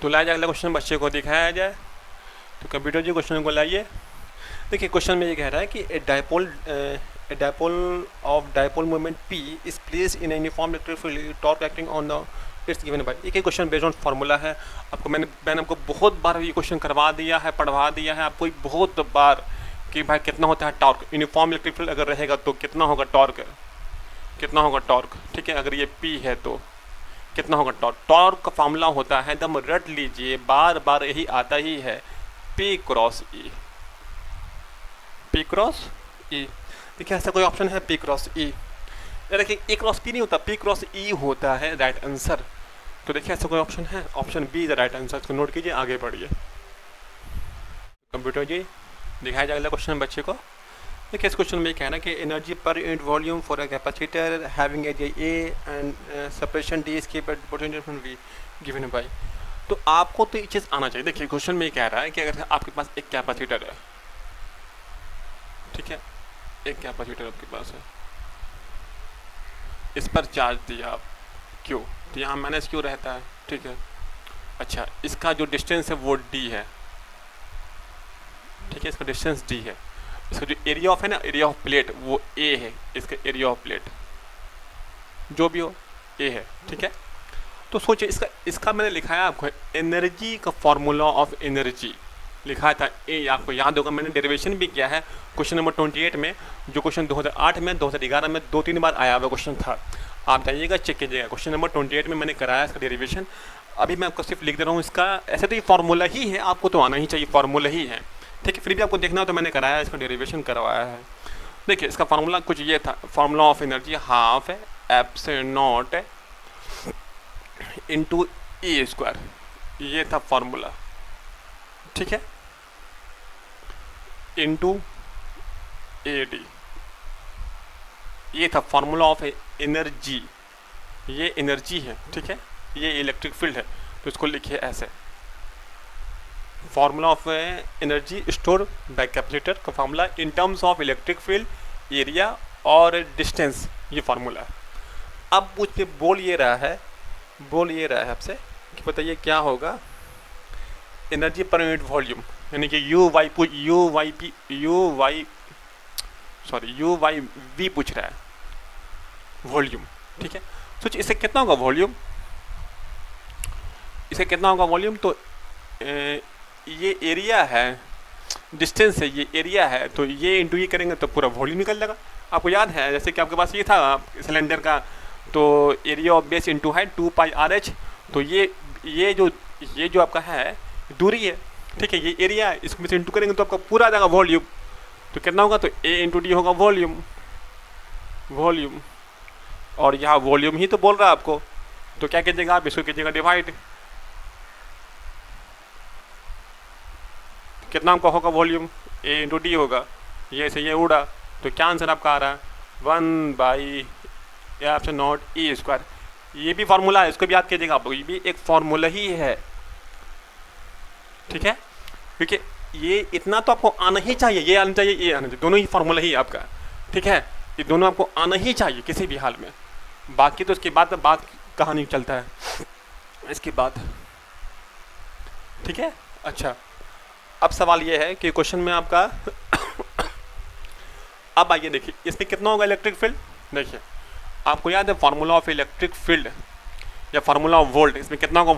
तो लाया जाए अगला क्वेश्चन, बच्चे को दिखाया जाए। तो कंप्यूटर जी क्वेश्चन को लाइए। देखिए क्वेश्चन में ये कह रहा है कि a dipole of dipole moment P is placed in uniform electric field, torque acting on the its given by. एक क्वेश्चन बेस्ड ऑन फार्मूला है। आपको मैंने आपको बहुत बार ये क्वेश्चन करवा दिया है, पढ़वा दिया है आपको बहुत बार कि भाई कितना होता है टॉर्क, यूनिफॉर्म इलेक्ट्रिक फील्ड अगर रहेगा तो कितना होगा टॉर्क, कितना होगा टॉर्क। ठीक है, अगर ये P है तो कितना होगा टॉर्क। टॉर्क का फार्मूला होता है, एकदम रट लीजिए, बार बार यही आता ही है, P cross E। P cross E। देखिए ऐसा कोई ऑप्शन है P क्रॉस E? देखिए A क्रॉस P नहीं होता, P क्रॉस E होता है राइट आंसर। तो देखिए ऐसा कोई ऑप्शन है, option be the right answer. इसको नोट कीजिए, आगे बढ़िए। कंप्यूटर जी दिखाया जाए अगला क्वेश्चन बच्चे को। देखिए इस क्वेश्चन में कहना है कि energy per unit volume for a capacitor having area A and separation D इसके potential from V given by. तो आपको तो ये चीज़ आना चाहिए। देखिए क्वेश्चन में ये कह रहा है कि अगर आपके पास एक कैपेसिटर है, ठीक है, एक कैपेसिटर आपके पास है, इस पर चार्ज दिया आप क्यों, तो यहाँ माइनस क्यों रहता है, ठीक है। अच्छा, इसका जो डिस्टेंस है वो डी है, ठीक है, इसका डिस्टेंस डी है। इसका जो एरिया ऑफ है ना, एरिया ऑफ प्लेट वो ए है, इसका एरिया ऑफ प्लेट जो भी हो ए है, ठीक है। तो सोचिए इसका मैंने लिखा है आपको एनर्जी का फॉर्मूला ऑफ एनर्जी लिखा था ए, आपको याद होगा, मैंने डेरिवेशन भी किया है क्वेश्चन नंबर 28 में, जो क्वेश्चन 2008 में 2011 में 2-3 बार आया हुआ क्वेश्चन था। आप जाइएगा चेक कीजिएगा, क्वेश्चन नंबर 28 में मैंने कराया इसका डेरिवेशन। अभी मैं आपको सिर्फ लिख दे रहा हूँ इसका, ऐसे तो ये फार्मूला ही है, आपको तो आना ही चाहिए, फार्मूला ही है, ठीक है। फिर भी आपको देखना हो तो मैंने कराया, इसका डेरिवेशन करवाया है। देखिए इसका फार्मूला कुछ ये था, फार्मूला ऑफ एनर्जी हाफ है एप्सिलॉन है इंटू ए स्क्वायर, ये था फार्मूला, ठीक है, इंटू ए डी, ये था फार्मूला ऑफ एनर्जी। ये एनर्जी है, ठीक है, ये इलेक्ट्रिक फील्ड है, तो इसको लिखिए ऐसे, formula of energy store by capacitor का formula in terms of electric field, area और डिस्टेंस, ये फार्मूला है। अब मुझ पे बोल ये रहा है आपसे कि बताइए क्या होगा एनर्जी पर यूनिट वॉल्यूम, यानी कि यू वाई वी पूछ रहा है वॉल्यूम, ठीक है। सोचिए इससे कितना होगा वॉल्यूम, इसे कितना होगा वॉल्यूम, तो ये एरिया है, डिस्टेंस है, ये एरिया है, तो ये इंटू ये करेंगे तो पूरा वॉल्यूम निकल जाएगा। आपको याद है जैसे कि आपके पास ये था सिलेंडर का, तो area of base into height 2πr/h, तो ये जो आपका है दूरी है, ठीक है, ये एरिया है, इसको इंटू करेंगे तो आपका पूरा आ जाएगा वॉल्यूम। तो कितना होगा, तो ए इंटू डी होगा वॉल्यूम, और यहाँ वॉल्यूम ही तो बोल रहा है आपको, तो क्या कीजिएगा आप, इसको कीजिएगा डिवाइड, कितना आपका होगा वॉल्यूम, ए इंटू डी होगा, ये से ये उड़ा, तो क्या आंसर आपका आ रहा है 1/ε0 ये भी फार्मूला है, इसको भी याद कीजिएगा आप लोग, ये भी एक फार्मूला ही है, ठीक है, क्योंकि ये इतना तो आपको आना ही चाहिए, ये आना चाहिए, ये आना चाहिए, दोनों ही फार्मूला ही आपका, ठीक है, ये दोनों आपको आना ही चाहिए किसी भी हाल में। बाकी तो इसके बाद बात कहानी चलता है इसके बाद, ठीक है। अच्छा, अब सवाल ये है कि क्वेश्चन में आपका अब आइए देखिए इसमें कितना होगा इलेक्ट्रिक फील्ड। देखिए आपको याद है फार्मूला ऑफ इलेक्ट्रिक फील्ड या फार्मूला ऑफ वोल्ट, इसमें कितना होगा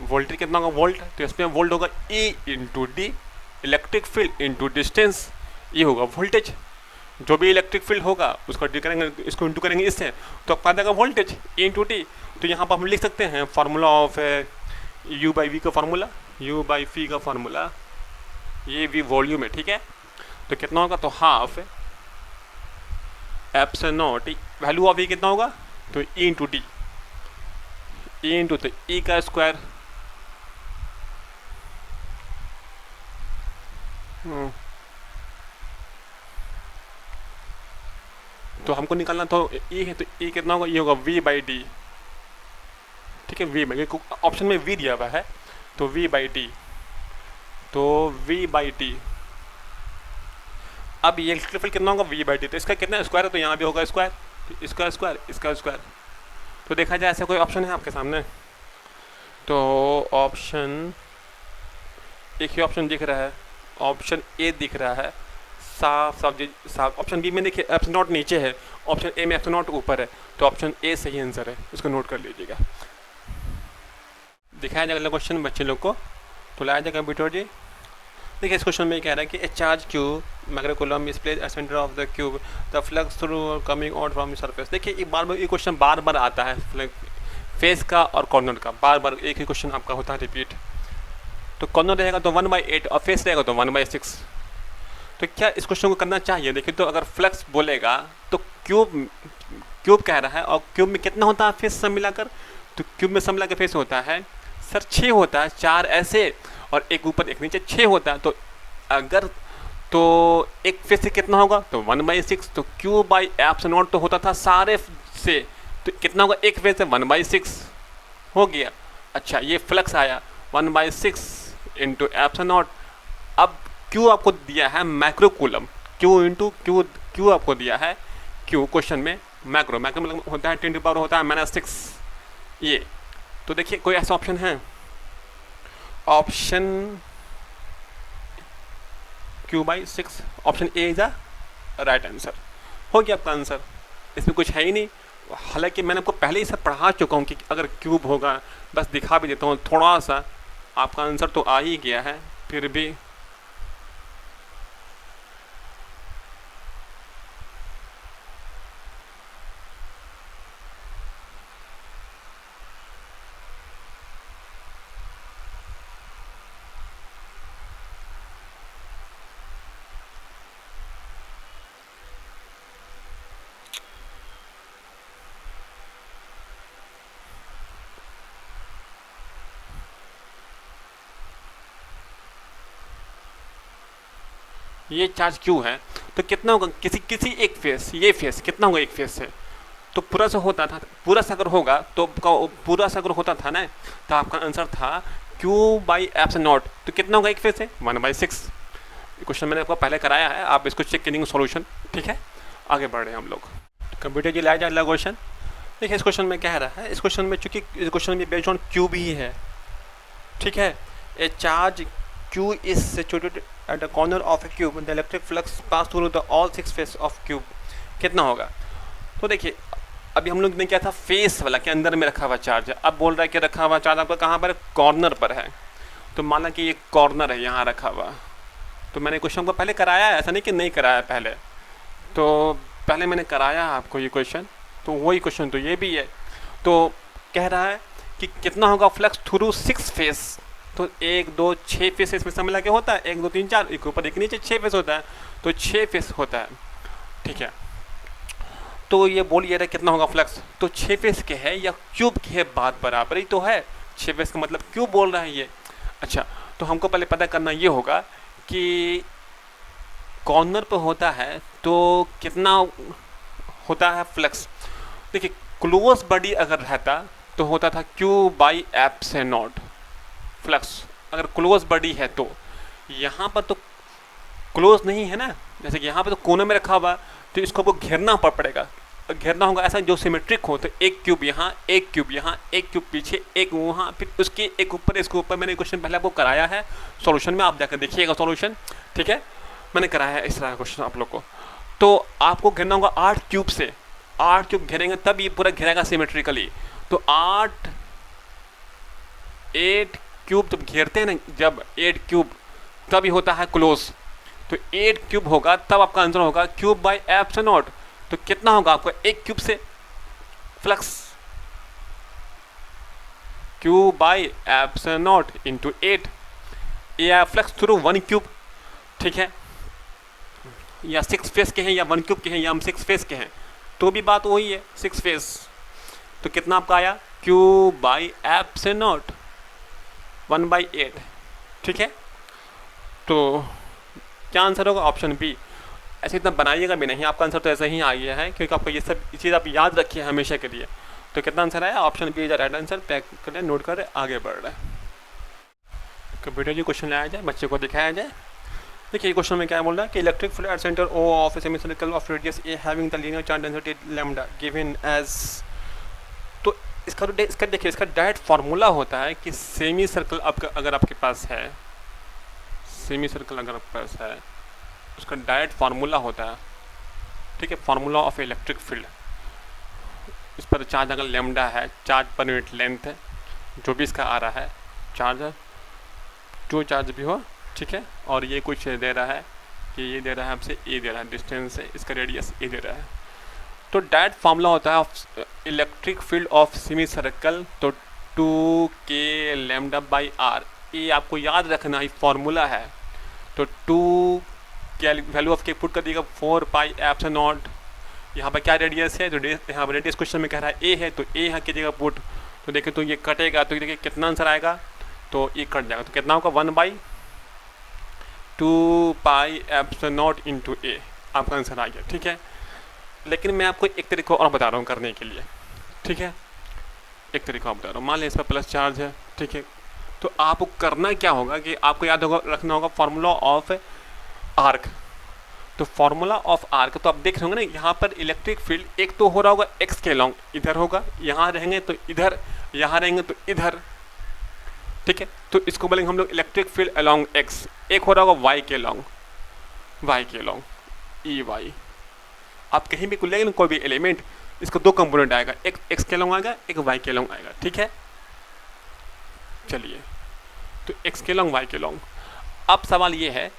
वोल्टेज कितना होगा वोल्ट, तो इसमें वोल्ट होगा E into D, electric field into distance, ये होगा वोल्टेज। जो भी इलेक्ट्रिक फील्ड होगा उसको डी करेंगे, इसको इंटू करेंगे इससे, तो आपका आ जाएगा वोल्टेज E इंटू डी। तो यहाँ पर हम लिख सकते हैं फार्मूला ऑफ U/V का फार्मूला, U/V का फार्मूला, ये V वॉल्यूम है, ठीक है। तो कितना होगा, तो half epsilon, value of E कितना होगा, तो E into D, E into तो E का स्क्वायर, तो हमको निकालना तो E है, तो E कितना होगा, ये होगा V/D, ठीक है, V ऑप्शन में V दिया हुआ है, तो V/D, तो V/D। अब ये इलेक्ट्रिक फील्ड कितना होगा V/D, तो इसका कितना स्क्वायर है, तो यहाँ भी होगा स्क्वायर, इसका स्क्वायर, इसका स्क्वायर। तो देखा जाए ऐसा कोई ऑप्शन है आपके सामने, तो ऑप्शन, एक ही ऑप्शन दिख रहा है, ऑप्शन ए दिख रहा है, साफ साफ साफ। ऑप्शन बी में देखिए एप्सिलॉन नीचे है, ऑप्शन ए में एप्सिलॉन ऊपर है, तो ऑप्शन ए सही आंसर है, इसको नोट कर लीजिएगा। दिखाया जाएगा अगला क्वेश्चन बच्चे लोग को, तो लाया जाएगा कंप्यूटर जी। देखिए इस क्वेश्चन में कह रहा है कि a charge cube microcoulomb is placed at centre of the cube, the flux through coming out from the surface. देखिए एक बार ये क्वेश्चन बार बार आता है, फेस का और कॉर्नर का बार बार एक ही क्वेश्चन आपका होता है रिपीट। तो कॉर्नर रहेगा तो 1/8 और फेस रहेगा तो 1/6। तो क्या इस क्वेश्चन को करना चाहिए? देखिए तो अगर फ्लक्स बोलेगा तो क्यूब कह रहा है, और क्यूब में कितना होता है फेस सब मिलाकर? तो क्यूब में सब मिलाकर फेस होता है सर 6 होता है, 4 ऐसे और एक ऊपर एक नीचे 6 होता है। तो अगर तो एक फेस से कितना होगा? तो 1/6। तो क्यूब बाई एप्सिलॉन तो होता था सारे से, तो कितना होगा एक फेस से? 1/6 हो गया। अच्छा ये फ्लक्स आया 1/6 इंटू एप्सिलॉन। अब क्यू आपको दिया है माइक्रोकूलम, क्यू इंटू क्यू आपको दिया है, क्यू क्वेश्चन में माइक्रो मतलब होता है 10⁻⁻⁻ होता है -6 ये। तो देखिए कोई ऐसा ऑप्शन है? Option Q/6, option A is the right answer. हो गया आपका आंसर, इसमें कुछ है ही नहीं। हालांकि मैंने आपको पहले ही सब पढ़ा चुका हूँ कि अगर क्यूब होगा, बस दिखा भी देता हूँ थोड़ा सा, आपका आंसर तो आ ही गया है। फिर भी ये चार्ज क्यू है, तो कितना होगा किसी एक फेस, ये फेस कितना होगा एक फेस से? तो पूरा से होता था, पूरा से अगर होगा तो पूरा से अगर होता था ना, तो आपका आंसर था Q/एप्सिलॉन। तो कितना होगा एक फेस से? 1/6। क्वेश्चन मैंने आपको पहले कराया है, आप इसको चेक करेंगे सॉल्यूशन। ठीक है, आगे बढ़ रहे हैं हम लोग। कंप्यूटर जी लाया जाए अगला क्वेश्चन। देखिए इस क्वेश्चन में कह रहा है, इस क्वेश्चन में चूंकि इस क्वेश्चन में बेस्ड ऑन क्यूब ही है, ठीक है। ए charge Q is situated at the corner of a cube, the electric flux pass through the all 6 faces of cube। कितना होगा? तो देखिए अभी हम लोग ने क्या था, फेस वाला के अंदर में रखा हुआ चार्ज है। अब बोल रहा है कि रखा हुआ चार्ज आपका कहाँ पर? कॉर्नर पर है। तो माना कि ये कॉर्नर है यहाँ रखा हुआ, तो मैंने क्वेश्चन को पहले कराया है, ऐसा नहीं कि नहीं कराया पहले, तो पहले मैंने कराया आपको ये क्वेश्चन, तो वही क्वेश्चन तो ये भी है। तो कह रहा है कि कितना होगा फ्लक्स थ्रू 6 फेस। तो 1 2 6 फेस इसमें सब मिला के होता है, 1 2 3 4, एक ऊपर एक नीचे 6 फेस होता है, तो 6 फेस होता है। ठीक है, तो ये बोलिए रहा कितना होगा फ्लक्स? तो 6 फेस के है या क्यूब की है, बात बराबर ही तो है। 6 फेस का मतलब क्यूब बोल रहा है ये। अच्छा तो हमको पहले पता करना ये होगा कि कॉर्नर पर होता है तो कितना होता है फ्लक्स। देखिए क्लोज बॉडी अगर रहता तो होता था Q/एप्सिलॉन फ्लक्स, अगर क्लोज बॉडी है तो। यहाँ पर तो क्लोज नहीं है ना, जैसे कि यहाँ पर तो कोने में रखा हुआ, तो इसको आपको घेरना पड़ेगा। घेरना होगा ऐसा जो सिमेट्रिक हो, तो एक क्यूब यहाँ, एक क्यूब यहाँ, एक क्यूब पीछे, एक वहाँ, फिर उसके एक ऊपर, इसके ऊपर। मैंने क्वेश्चन पहले आपको कराया है सॉल्यूशन में, आप जाकर देखिएगा सॉल्यूशन। ठीक है, मैंने कराया है इस तरह का क्वेश्चन आप लोग को। तो आपको घेरना होगा 8 क्यूब से, 8 क्यूब घेरेंगे तब ये पूरा घेरेगा सिमेट्रिकली। तो 8 क्यूब जब घेरते हैं ना, जब 8 क्यूब तब ही होता है क्लोज। तो 8 क्यूब होगा तब आपका आंसर होगा Q/एप्सिलॉन। तो कितना होगा आपको एक क्यूब से फ्लक्स? Q/एप्सिलॉन इंटू 8, या फ्लक्स थ्रू 1 क्यूब। ठीक है, या 6 फेस के हैं या 1 क्यूब के हैं या हम 6 फेस के हैं, तो भी बात वही है 6 फेस। तो कितना आपका आया? Q/एप्सिलॉन 1/8। ठीक है, तो क्या आंसर होगा? Option B. ऐसे इतना बनाइएगा भी नहीं, आपका आंसर तो ऐसा ही आ गया है, क्योंकि आपको ये सब चीज़ आप याद रखिए हमेशा के लिए। तो कितना आंसर आया? Option B is the right answer. Pack कर लें, नोट कर, आगे बढ़ रहे हैं। कंप्यूटर जी क्वेश्चन लाया जाए, बच्चे को दिखाया जाए। देखिए क्वेश्चन में क्या बोल रहा है कि electric field at centre O of a semicircle of radius A having the linear charge density lambda given as. तो इसका देखिए, इसका डायरेक्ट फार्मूला होता है कि सेमी सर्कल आपका अगर आपके पास है, सेमी सर्कल अगर आपके पास है, उसका डायरेक्ट फार्मूला होता है, ठीक है, फार्मूला ऑफ इलेक्ट्रिक फील्ड। इस पर चार्ज अगर लैम्डा है, चार्ज पर यूनिट लेंथ है, जो भी इसका आ रहा है चार्ज है, जो चार्ज भी हो, ठीक है, और ये कुछ दे रहा है कि ये दे रहा है आपसे ए दे रहा है, डिस्टेंस है, इसका रेडियस ए दे रहा है, तो डायरेक्ट फार्मूला होता है of electric field of semi circle, तो 2k लैम्डा बाई आर, ये आपको याद रखना ही फार्मूला है। तो 2 क्या वैल्यू ऑफ के पुट कर दिएगा 4 पाई एप्सिलॉन नॉट, यहाँ पर क्या रेडियस है, तो यहाँ पर रेडियस क्वेश्चन में कह रहा है ए है, तो ए यहाँ कीजिएगा पुट, तो देखिए तो ये कटेगा, तो देखिए कितना आंसर आएगा, तो ये कट जाएगा, तो कितना होगा 1/2 पाई एप्सिलॉन नॉट इंटू ए, आपका आंसर आ गया, ठीक है। लेकिन मैं आपको एक तरीका और बता रहा हूँ करने के लिए, ठीक है, एक तरीका और बता रहा हूँ। मान लें इस पर प्लस चार्ज है, ठीक है, तो आपको करना क्या होगा कि आपको याद होगा, रखना होगा फार्मूला ऑफ आर्क। तो फार्मूला ऑफ आर्क, तो आप देख रहे होंगे ना, यहाँ पर इलेक्ट्रिक फील्ड एक तो हो रहा होगा एक्स के लॉन्ग, इधर होगा, यहाँ रहेंगे तो इधर, यहाँ रहेंगे तो इधर, ठीक है, तो इसको बोलेंगे हम लोग इलेक्ट्रिक फील्ड अलॉन्ग एक्स। एक हो रहा होगा वाई के लॉन्ग, ई वाई, आप कहीं भी लेंगे ना कोई भी एलिमेंट, इसको दो कंपोनेंट आएगा, एक एक्स के लॉन्ग आएगा, एक वाई के लॉन्ग आएगा, ठीक है। चलिए, तो एक्स के लॉन्ग वाई के लॉन्ग। अब सवाल ये है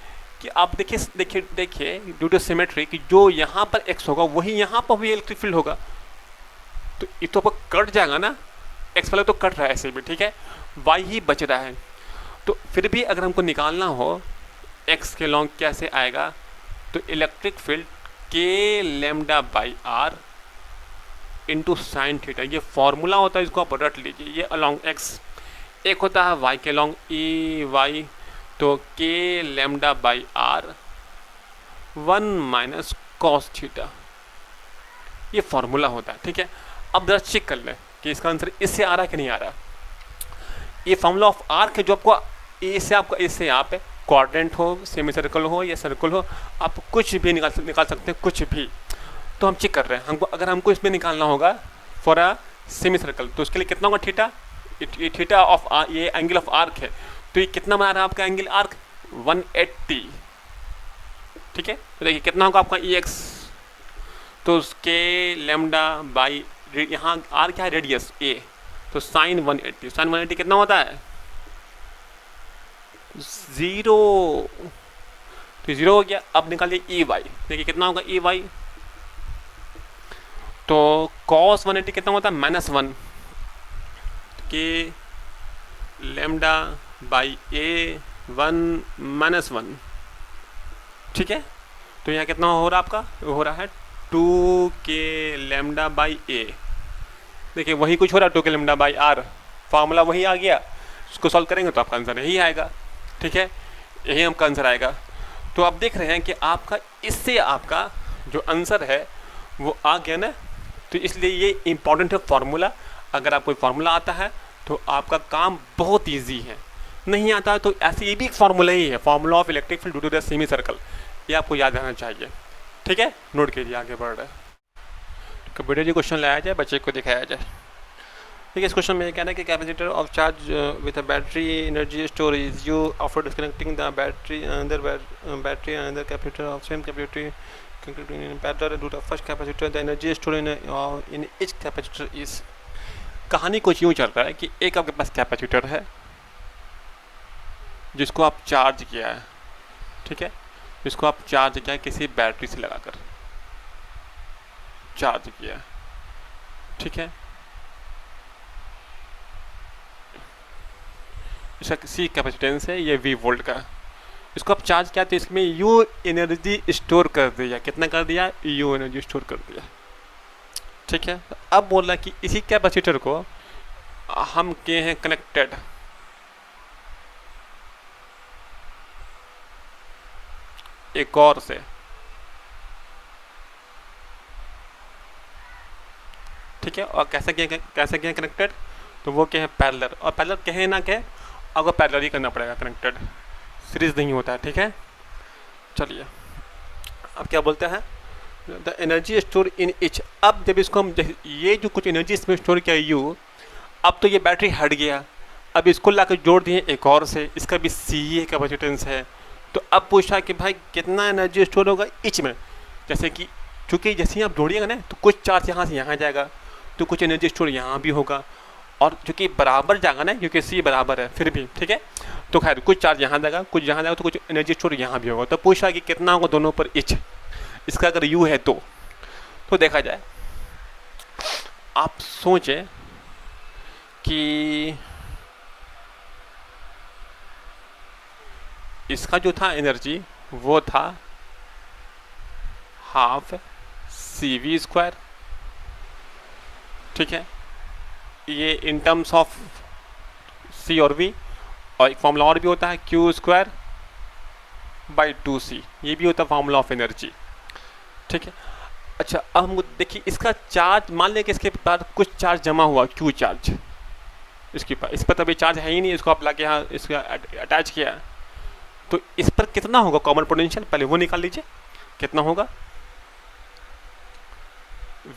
कि आप देखिए ड्यू टू सिमेट्री कि जो यहाँ पर एक्स होगा वही यहाँ पर भी इलेक्ट्रिक फील्ड होगा, तो ये तो कट जाएगा ना, एक्स वाला तो कट रहा है ऐसे भी, ठीक है, वाई ही बच रहा है। तो फिर भी अगर हमको निकालना हो एक्स के लॉन्ग कैसे आएगा, तो electric field K lambda by R into sine theta, ये फॉर्मूला होता है, इसको आप रट लीजिए, ये अलॉन्ग एक्स। एक होता है वाई के लॉन्ग ई वाई, तो K lambda by R 1 minus cos theta, ये फॉर्मूला होता है, ठीक है। अब जरा चेक कर लें कि इसका आंसर इससे आ रहा है कि नहीं आ रहा। ये फॉर्मूला ऑफ आर्क है, जो आपको इससे आप क्वाड्रेंट हो, सेमी सर्कल हो या सर्कल हो, आप कुछ भी निकाल सकते हैं, कुछ भी। तो हम चेक कर रहे हैं, अगर हमको इसमें निकालना होगा फॉर अ सेमी सर्कल, तो उसके लिए कितना होगा थीटा, ये थीटा ऑफ ये एंगल ऑफ आर्क है, तो ये कितना बना रहा है आपका एंगल आर्क 180, ठीक है। तो देखिए कितना होगा आपका ई एक्स, तो उसके लैम्डा बाई, यहाँ आर क्या है रेडियस ए, तो साइन 180, साइन 180 कितना होता है 0, तो 0 हो गया। अब निकालिए ई वाई, देखिए कितना होगा ई वाई, तो कॉस 180 कितना होता है -1 के लैम्डा बाई ए 1 -1, ठीक है। तो यहाँ कितना हो रहा है आपका, हो रहा है 2 के लैम्डा बाई ए, देखिए वही कुछ हो रहा है 2 के लैम्डा बाई आर, फार्मूला वही आ गया, उसको सॉल्व करेंगे तो आपका आंसर यही आएगा, ठीक है, यही आपका आंसर आएगा। तो आप देख रहे हैं कि आपका इससे आपका जो आंसर है वो आ गया ना, तो इसलिए ये इम्पॉर्टेंट है फार्मूला। अगर आपको फार्मूला आता है तो आपका काम बहुत इजी है, नहीं आता है तो ऐसे ये भी एक फार्मूला ही है, formula of electric field due to the semi circle, ये आपको याद रहना चाहिए, ठीक है। नोट कीजिए, आगे बढ़ रहे हैं। कंप्यूटर जी क्वेश्चन लाया जाए, बच्चे को दिखाया जाए। देखिए इस क्वेश्चन में ये कहना है कि capacitor of charge with a battery energy storage you after disconnecting the battery अंदर बैटरी अंदर capacitor of same capacity in parallel to the first capacitor, the energy stored in each capacitor is। कहानी कुछ यूँ चल रहा है कि एक आपके पास कैपेसिटर है जिसको आप चार्ज किया है, ठीक है, जिसको आप चार्ज किया है किसी बैटरी से लगाकर चार्ज किया है, ठीक है। इसका सी कैपेसिटेंस है, ये V वोल्ट का, इसको आप चार्ज किया तो इसमें यू एनर्जी स्टोर कर दिया, कितना कर दिया, यू एनर्जी स्टोर कर दिया, ठीक है। अब बोल रहा कि इसी कैपेसिटर को हम किए हैं कनेक्टेड एक और से, ठीक है, और कैसे किए कनेक्टेड, तो वो क्या है पैरेलल, और पैरेलल कहे ना कहे आपको पैरेलल ही करना पड़ेगा, कनेक्टेड सीरीज नहीं होता है, ठीक है। चलिए अब क्या बोलते हैं, the energy store in each. अब जब इसको हम ये जो कुछ एनर्जी इसमें स्टोर किया यू, अब तो ये बैटरी हट गया, अब इसको ला के जोड़ दिए एक और से, इसका भी सी कैपेसिटेंस है। तो अब पूछा कि भाई कितना एनर्जी स्टोर होगा इच में, जैसे कि चूँकि जैसे ही आप जोड़िएगा ना तो कुछ चार्ज यहाँ से यहाँ जाएगा, तो कुछ एनर्जी स्टोर यहाँ भी होगा, और चूँकि बराबर जाएगा ना क्योंकि सी बराबर है फिर भी, ठीक है। तो खैर कुछ चार्ज यहाँ जाएगा, कुछ यहाँ जाएगा, तो कुछ एनर्जी स्टोर यहाँ भी होगा। तो पूछा कि कितना होगा दोनों पर इच, इसका अगर यू है तो देखा जाए, आप सोचें कि इसका जो था एनर्जी वो था हाफ सी वी स्क्वायर, ठीक है। ये इन टर्म्स ऑफ सी और वी, और एक फॉर्मूला और भी होता है क्यू स्क्वायर बाई 2c, ये भी होता है फॉर्मूला ऑफ एनर्जी, ठीक है। अच्छा अब हम देखिए इसका चार्ज, मान लें कि इसके पास कुछ चार्ज जमा हुआ क्यू चार्ज, इसके पास, इस पर तभी चार्ज है ही नहीं, इसको आप लाके यहाँ इसका अटैच किया, तो इस पर कितना होगा कॉमन पोटेंशियल, पहले वो निकाल लीजिए कितना होगा,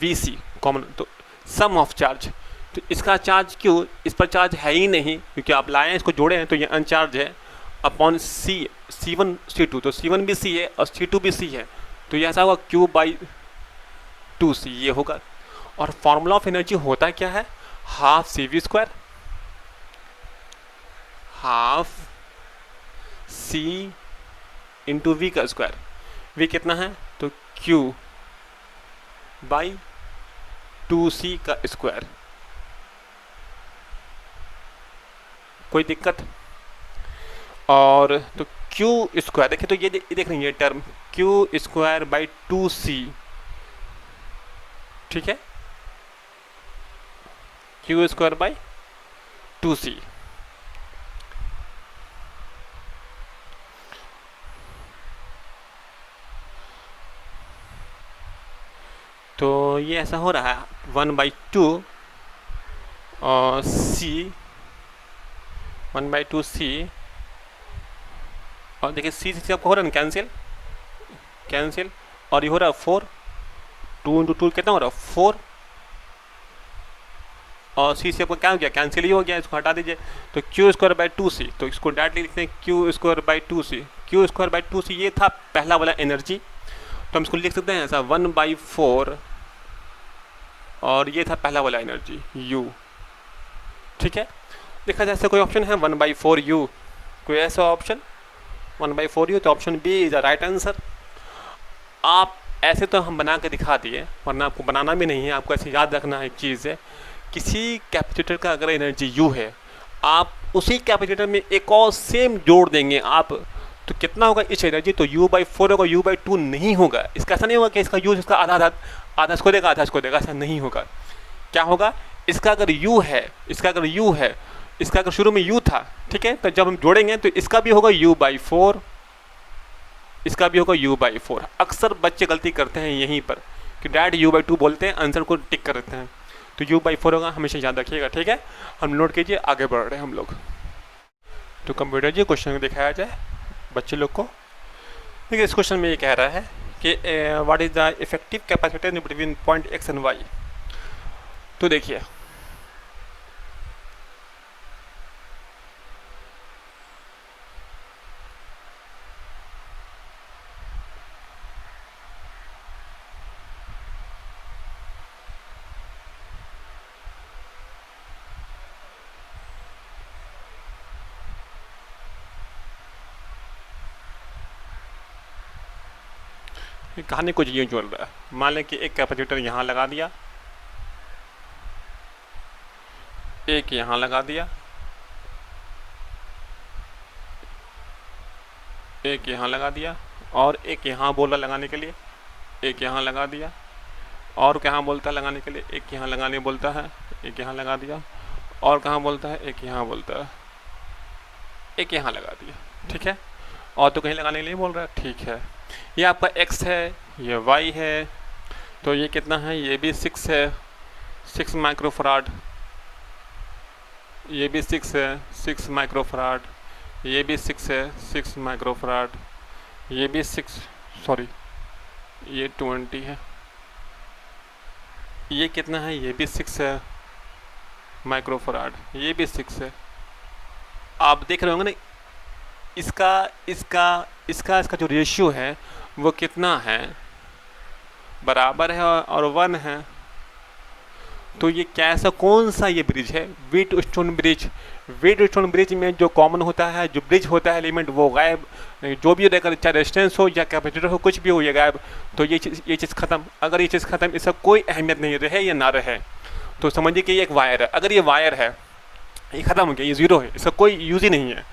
वी सी कॉमन, तो सम ऑफ चार्ज, तो इसका चार्ज क्यों, इस पर चार्ज है ही नहीं क्योंकि आप लाए हैं इसको जोड़े हैं तो ये अनचार्ज है, अपॉन सी, C1 C2, तो C1 भी सी है और C2 भी सी है, तो ये ऐसा होगा Q बाई 2c ये होगा। और फॉर्मूला ऑफ एनर्जी होता क्या है, half C V square, half C into V का स्क्वायर, वी कितना है तो Q बाई 2c का स्क्वायर। कोई दिक्कत, और तो Q स्क्वायर देखिए, तो ये देख रही है ये term Q square by 2c, ठीक है, Q स्क्वायर बाई 2c। तो ये ऐसा हो रहा है 1/2 और c 1/2 c, और देखिए c से आपको हो रहा है ना कैंसिल, और ये हो रहा है 4, 2 इंटू 2 कितना हो रहा है 4, और c से आपको क्या हो गया, कैंसिल ही हो गया, इसको हटा दीजिए, तो Q स्क्वायर बाई 2c, तो इसको डायरेक्टली लिखते हैं Q square by 2c, Q square by 2c ये था पहला वाला एनर्जी, तो हम इसको लिख सकते हैं ऐसा 1/4, और ये था पहला वाला एनर्जी U, ठीक है। देखा जाए ऐसा कोई ऑप्शन है 1/4 U, कोई ऐसा ऑप्शन 1/4 U, तो option B is the right answer. आप ऐसे तो हम बना के दिखा दिए, वरना आपको बनाना भी नहीं है, आपको ऐसे याद रखना है एक चीज़ है, किसी कैपेसिटर का अगर एनर्जी U है, आप उसी कैपेसिटर में एक और सेम जोड़ देंगे आप, तो कितना होगा इस एनर्जी, तो U/4 होगा, U/2 नहीं होगा। इसका ऐसा नहीं होगा कि इसका U इसका आधा इसको देगा आधा इसको देगा, ऐसा नहीं होगा। क्या होगा, इसका अगर U है, इसका अगर शुरू में U था, ठीक है, तो जब हम जोड़ेंगे तो इसका भी होगा U/4, इसका भी होगा U/4। अक्सर बच्चे गलती करते हैं यहीं पर कि डैड U/2 बोलते हैं, आंसर को टिक कर देते हैं, तो U/4 होगा, हमेशा याद रखिएगा, ठीक है। हम नोट कीजिए, आगे बढ़ रहे हैं हम लोग। तो कंप्यूटर जी क्वेश्चन दिखाया जाए बच्चे लोग को। देखिए इस क्वेश्चन में ये कह रहा है कि what is the effective capacitance between point x and y। तो देखिए कहानी कुछ यूँ चल रहा है, मान लें कि एक कैपेसिटर यहाँ लगा दिया, एक यहाँ लगा दिया, एक यहाँ लगा दिया, और एक यहाँ बोला लगाने के लिए, एक यहाँ लगा दिया, और कहाँ बोलता है लगाने के लिए, एक यहाँ लगाने बोलता है, एक यहाँ लगा दिया, और कहाँ बोलता है, एक यहाँ बोलता है, एक यहाँ लगा दिया, ठीक है, और तो कहीं लगाने के लिए बोल रहा है, ठीक है। ये आपका x है, ये y है, तो ये कितना है, ये भी 6 है, 6 माइक्रोफराड, ये भी 6 है, 6 माइक्रोफराड, ये भी 6 है, 6 माइक्रोफराड, ये भी 6, सॉरी ये 20 है, ये कितना है, ये भी 6 है, माइक्रोफराड, ये भी 6 है। आप देख रहे होंगे ना, इसका इसका इसका इसका जो रेशियो है वो कितना है, बराबर है और 1 है। तो ये कैसा, कौन सा ये ब्रिज है? Wheatstone bridge. व्हीटस्टोन ब्रिज में जो कॉमन होता है, जो ब्रिज होता है एलिमेंट, वो गायब, जो भी रहेगा, चाहे रेजिस्टेंस हो या कैपेसिटर हो, कुछ भी हो, ये गायब। तो ये चीज़ खत्म। अगर ये चीज़ खत्म, इसका कोई अहमियत नहीं रहे या ना रहे, तो समझिए कि ये एक वायर है। अगर ये वायर है, ये ख़त्म हो गया, ये ज़ीरो है, इसका कोई यूज़ ही नहीं है।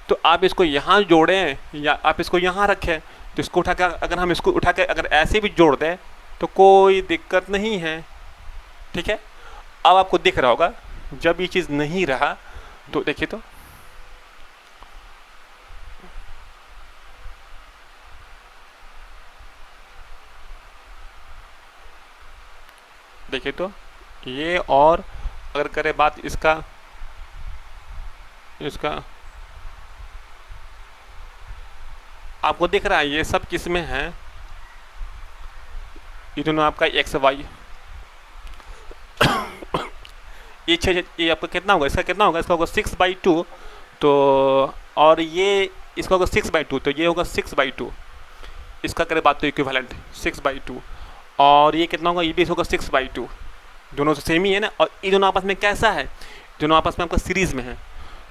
तो आप इसको यहाँ जोड़ें या आप इसको यहाँ रखें, तो इसको उठा कर, अगर हम इसको उठा के अगर ऐसे भी जोड़ दें तो कोई दिक्कत नहीं है, ठीक है। अब आपको दिख रहा होगा, जब ये चीज़ नहीं रहा तो देखिए, तो देखिए, तो ये, और अगर करें बात इसका आपको दिख रहा है ये सब किस में है? ये दोनों आपका एक्स वाई, ये आपका कितना होगा? इसका कितना होगा? इसका होगा 6/2। तो और ये इसका होगा 6/2, तो ये होगा 6/2। इसका करें बात तो इक्विवेलेंट 6/2, और ये कितना होगा? ये भी होगा 6/2। दोनों से सेम ही है ना। और ये दोनों आपस में कैसा है? दोनों आपस में आपका सीरीज में है।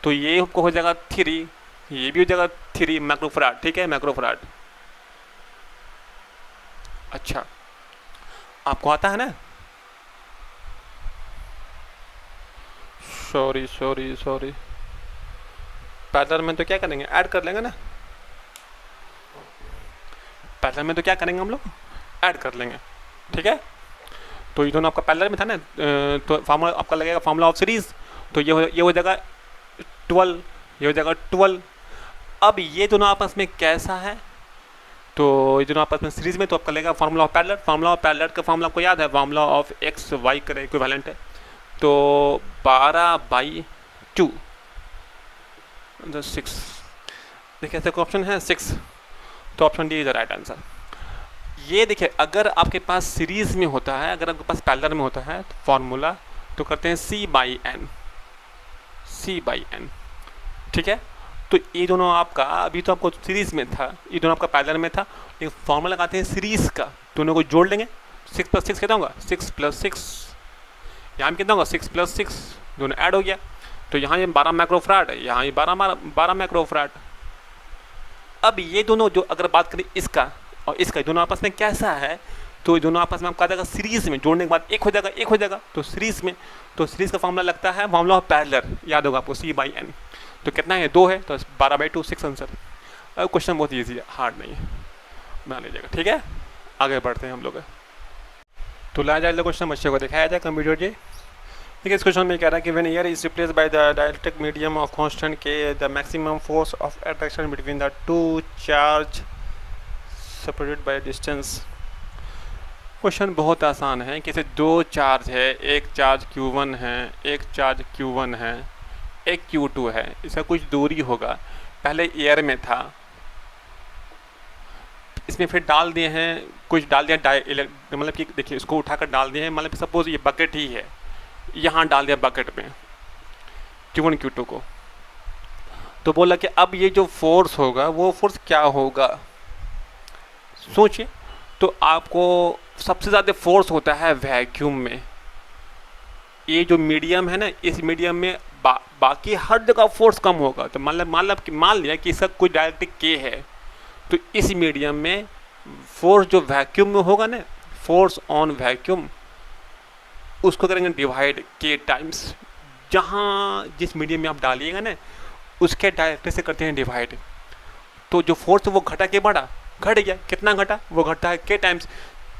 तो ये आपको हो जाएगा 3, ये भी हो जाएगा 3 माइक्रोफराड, ठीक है, माइक्रोफराड। अच्छा, आपको आता है ना? सॉरी, पैरेलल में तो क्या करेंगे? ऐड कर लेंगे ना। पैरेलल में तो क्या करेंगे हम लोग? ऐड कर लेंगे, ठीक है। तो ये दोनों आपका पैरेलल में था ना, तो फार्मूला आपका लगेगा फार्मूला ऑफ सीरीज। तो ये हो जाएगा 12, ये हो जाएगा 12। अब ये दोनों आपस में कैसा है? तो ये दोनों आपस में सीरीज में, तो आपका लगेगा formula of parallel. Formula of parallel का फार्मूला आपको याद है, फार्मूला ऑफ एक्स वाई का इक्विवेलेंट है। तो 12/2 6। देखिए ऐसे ऑप्शन है 6, तो option D is the right answer. ये देखिए, अगर आपके पास सीरीज में होता है, अगर आपके पास पैरेलल में होता है, तो फॉर्मूला तो करते हैं C/N, ठीक है। तो ये दोनों आपका, अभी तो आपको सीरीज में था, ये दोनों आपका पैरेलल में था, एक फॉर्मूला लगाते हैं सीरीज का, दोनों को जोड़ लेंगे। 6 + 6 कितना होगा? 6 + 6, यहाँ कितना होगा? 6 + 6, दोनों ऐड हो गया। तो यहाँ ये 12 माइक्रोफराड है, यहाँ ये 12 माइक्रोफराड। अब ये दोनों, जो अगर बात करें इसका और इसका, दोनों आपस में कैसा है? तो दोनों आपस में आपका आ जाएगा सीरीज में, जोड़ने के बाद एक हो जाएगा, तो सीरीज में, तो सीरीज का फॉर्मूला लगता है फार्मूला ऑफ पैरेलल, याद होगा आपको, C/N। तो कितना है? 2 है, तो 12/2 6 आंसर। अब क्वेश्चन बहुत ईजी है, हार्ड नहीं है, बना लीजिएगा, ठीक है। आगे बढ़ते हैं हम लोग। तो लाया जाए क्वेश्चन, बच्चे को दिखाया जाए कंप्यूटर जी। देखिए इस क्वेश्चन में कह रहा है कि when air is replace by the dielectric medium of constant K, the maximum force of attraction between the two charge separated by distance. Question बहुत आसान है कि दो चार्ज है, एक चार्ज Q1 है, एक चार्ज Q1 है, एक Q2 है, इसका कुछ दूरी होगा। पहले एयर में था, इसमें फिर डाल दिए हैं, कुछ डाल दिया मतलब कि देखिए इसको उठाकर डाल दिए हैं, मतलब सपोज ये बकेट ही है, यहाँ डाल दिया बकेट में Q1 Q2 को। तो बोला कि अब ये जो फोर्स होगा वो फोर्स क्या होगा? सोचिए। तो आपको सबसे ज़्यादा फोर्स होता है वैक्यूम में। ये जो मीडियम है ना, इस मीडियम में बाकी हर जगह फोर्स कम होगा। तो मान लिया कि इसका कोई डायरेक्ट्रिक के है, तो इस मीडियम में फोर्स जो वैक्यूम में होगा ना, फोर्स ऑन वैक्यूम, उसको करेंगे डिवाइड के टाइम्स, जहाँ जिस मीडियम में आप डालिएगा ना उसके डायरेक्ट्रिक से करते हैं डिवाइड। तो जो फोर्स वो घटा के बढ़ा, घट गया, कितना घटा? वो घटता है के टाइम्स,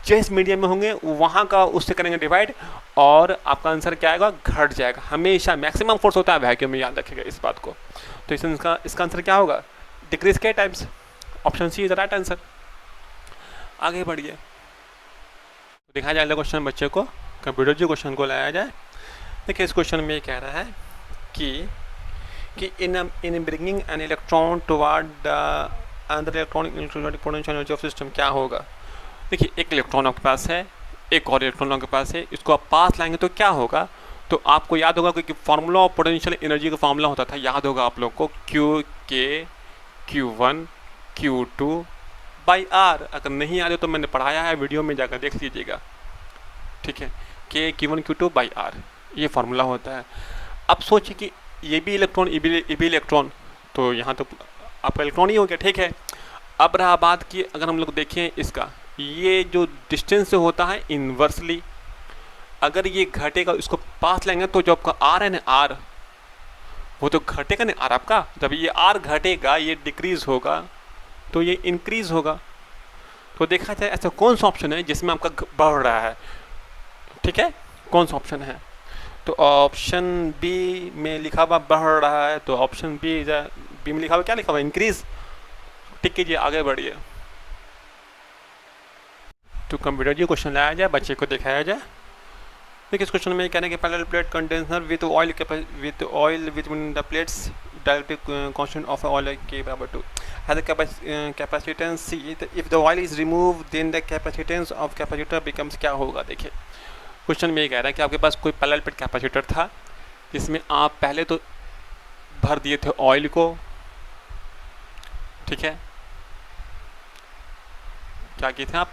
जिस मीडियम में होंगे वहाँ का उससे करेंगे डिवाइड, और आपका आंसर क्या आएगा? घट जाएगा। हमेशा मैक्सिमम फोर्स होता है वैक्यूम में, याद रखिएगा इस बात को। तो इसका आंसर क्या होगा? Decrease K times. Option C is the right answer. आगे बढ़िए, दिखाया जाएगा क्वेश्चन बच्चे को, कंप्यूटर जी क्वेश्चन को लाया जाए। देखिए इस क्वेश्चन में ये कह रहा है कि in bringing an electron toward the अंदर electronic potential energy of system क्या होगा? देखिए एक इलेक्ट्रॉन आपके पास है, एक और इलेक्ट्रॉन आपके पास है, इसको आप पास लाएंगे तो क्या होगा? तो आपको याद होगा कि फार्मूला ऑफ पोटेंशियल एनर्जी का फार्मूला होता था, याद होगा आप लोग को, क्यू के Q1 Q2 बाई आर। अगर नहीं आ रहे तो मैंने पढ़ाया है, वीडियो में जाकर देख लीजिएगा, ठीक है। के Q1 Q2 बाई आर, ये फार्मूला होता है। अब सोचिए कि ये भी इलेक्ट्रॉन, ये भी इलेक्ट्रॉन, तो यहाँ तो आपका इलेक्ट्रॉन ही हो गया, ठीक है। अब रहा बात कि अगर हम लोग देखें इसका, ये जो डिस्टेंस से होता है इन्वर्सली, अगर ये घटेगा इसको पास लेंगे तो जो आपका आर है ना, आर वो तो घटेगा ना, आर आपका। जब ये आर घटेगा, ये डिक्रीज होगा तो ये इंक्रीज होगा। तो देखा जाए ऐसा कौन सा ऑप्शन है जिसमें आपका बढ़ रहा है, ठीक है, कौन सा ऑप्शन है? तो ऑप्शन बी में लिखा हुआ बढ़ रहा है, तो ऑप्शन बी में लिखा हुआ क्या लिखा हुआ, इंक्रीज। टिक कीजिए, आगे बढ़िए। तो कंप्यूटर जी क्वेश्चन लाया जाए, बच्चे को दिखाया जाए। देखिए इस क्वेश्चन में कहने के parallel plate condenser with oil with the plates direct constant of oil के बराबर two has capacitance C. If the oil is remove then the capacitance of capacitor becomes, क्या होगा? देखिए क्वेश्चन में ये कह रहा है कि आपके पास कोई पैरेलल प्लेट कैपेसिटर था, जिसमें आप पहले तो भर दिए थे ऑयल को, ठीक है, क्या किए थे आप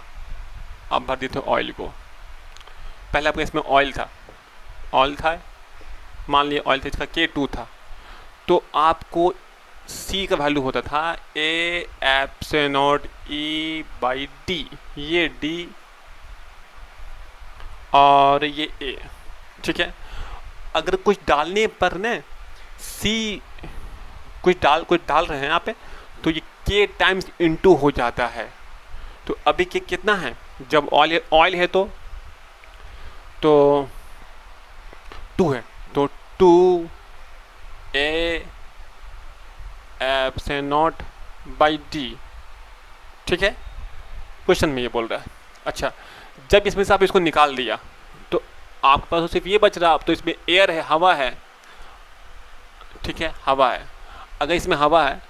भर दिए थे ऑयल को। पहले आपके इसमें ऑयल था, मान लिया ऑयल था, इसका K2 था, तो आपको C का वैल्यू होता था A epsilon E by D, ये D और ये A, ठीक है। अगर कुछ डालने पर न C कुछ डाल रहे हैं यहाँ पे, तो ये K टाइम्स इंटू हो जाता है। तो अभी K कितना है? जब ऑयल है तो 2 है, तो 2 A एप्सिलॉन बाई D, ठीक है, क्वेश्चन में ये बोल रहा है। अच्छा, जब इसमें से आप इसको निकाल दिया तो आपके पास तो सिर्फ ये बच रहा, अब तो इसमें एयर है, हवा है, ठीक है, हवा है। अगर इसमें हवा है,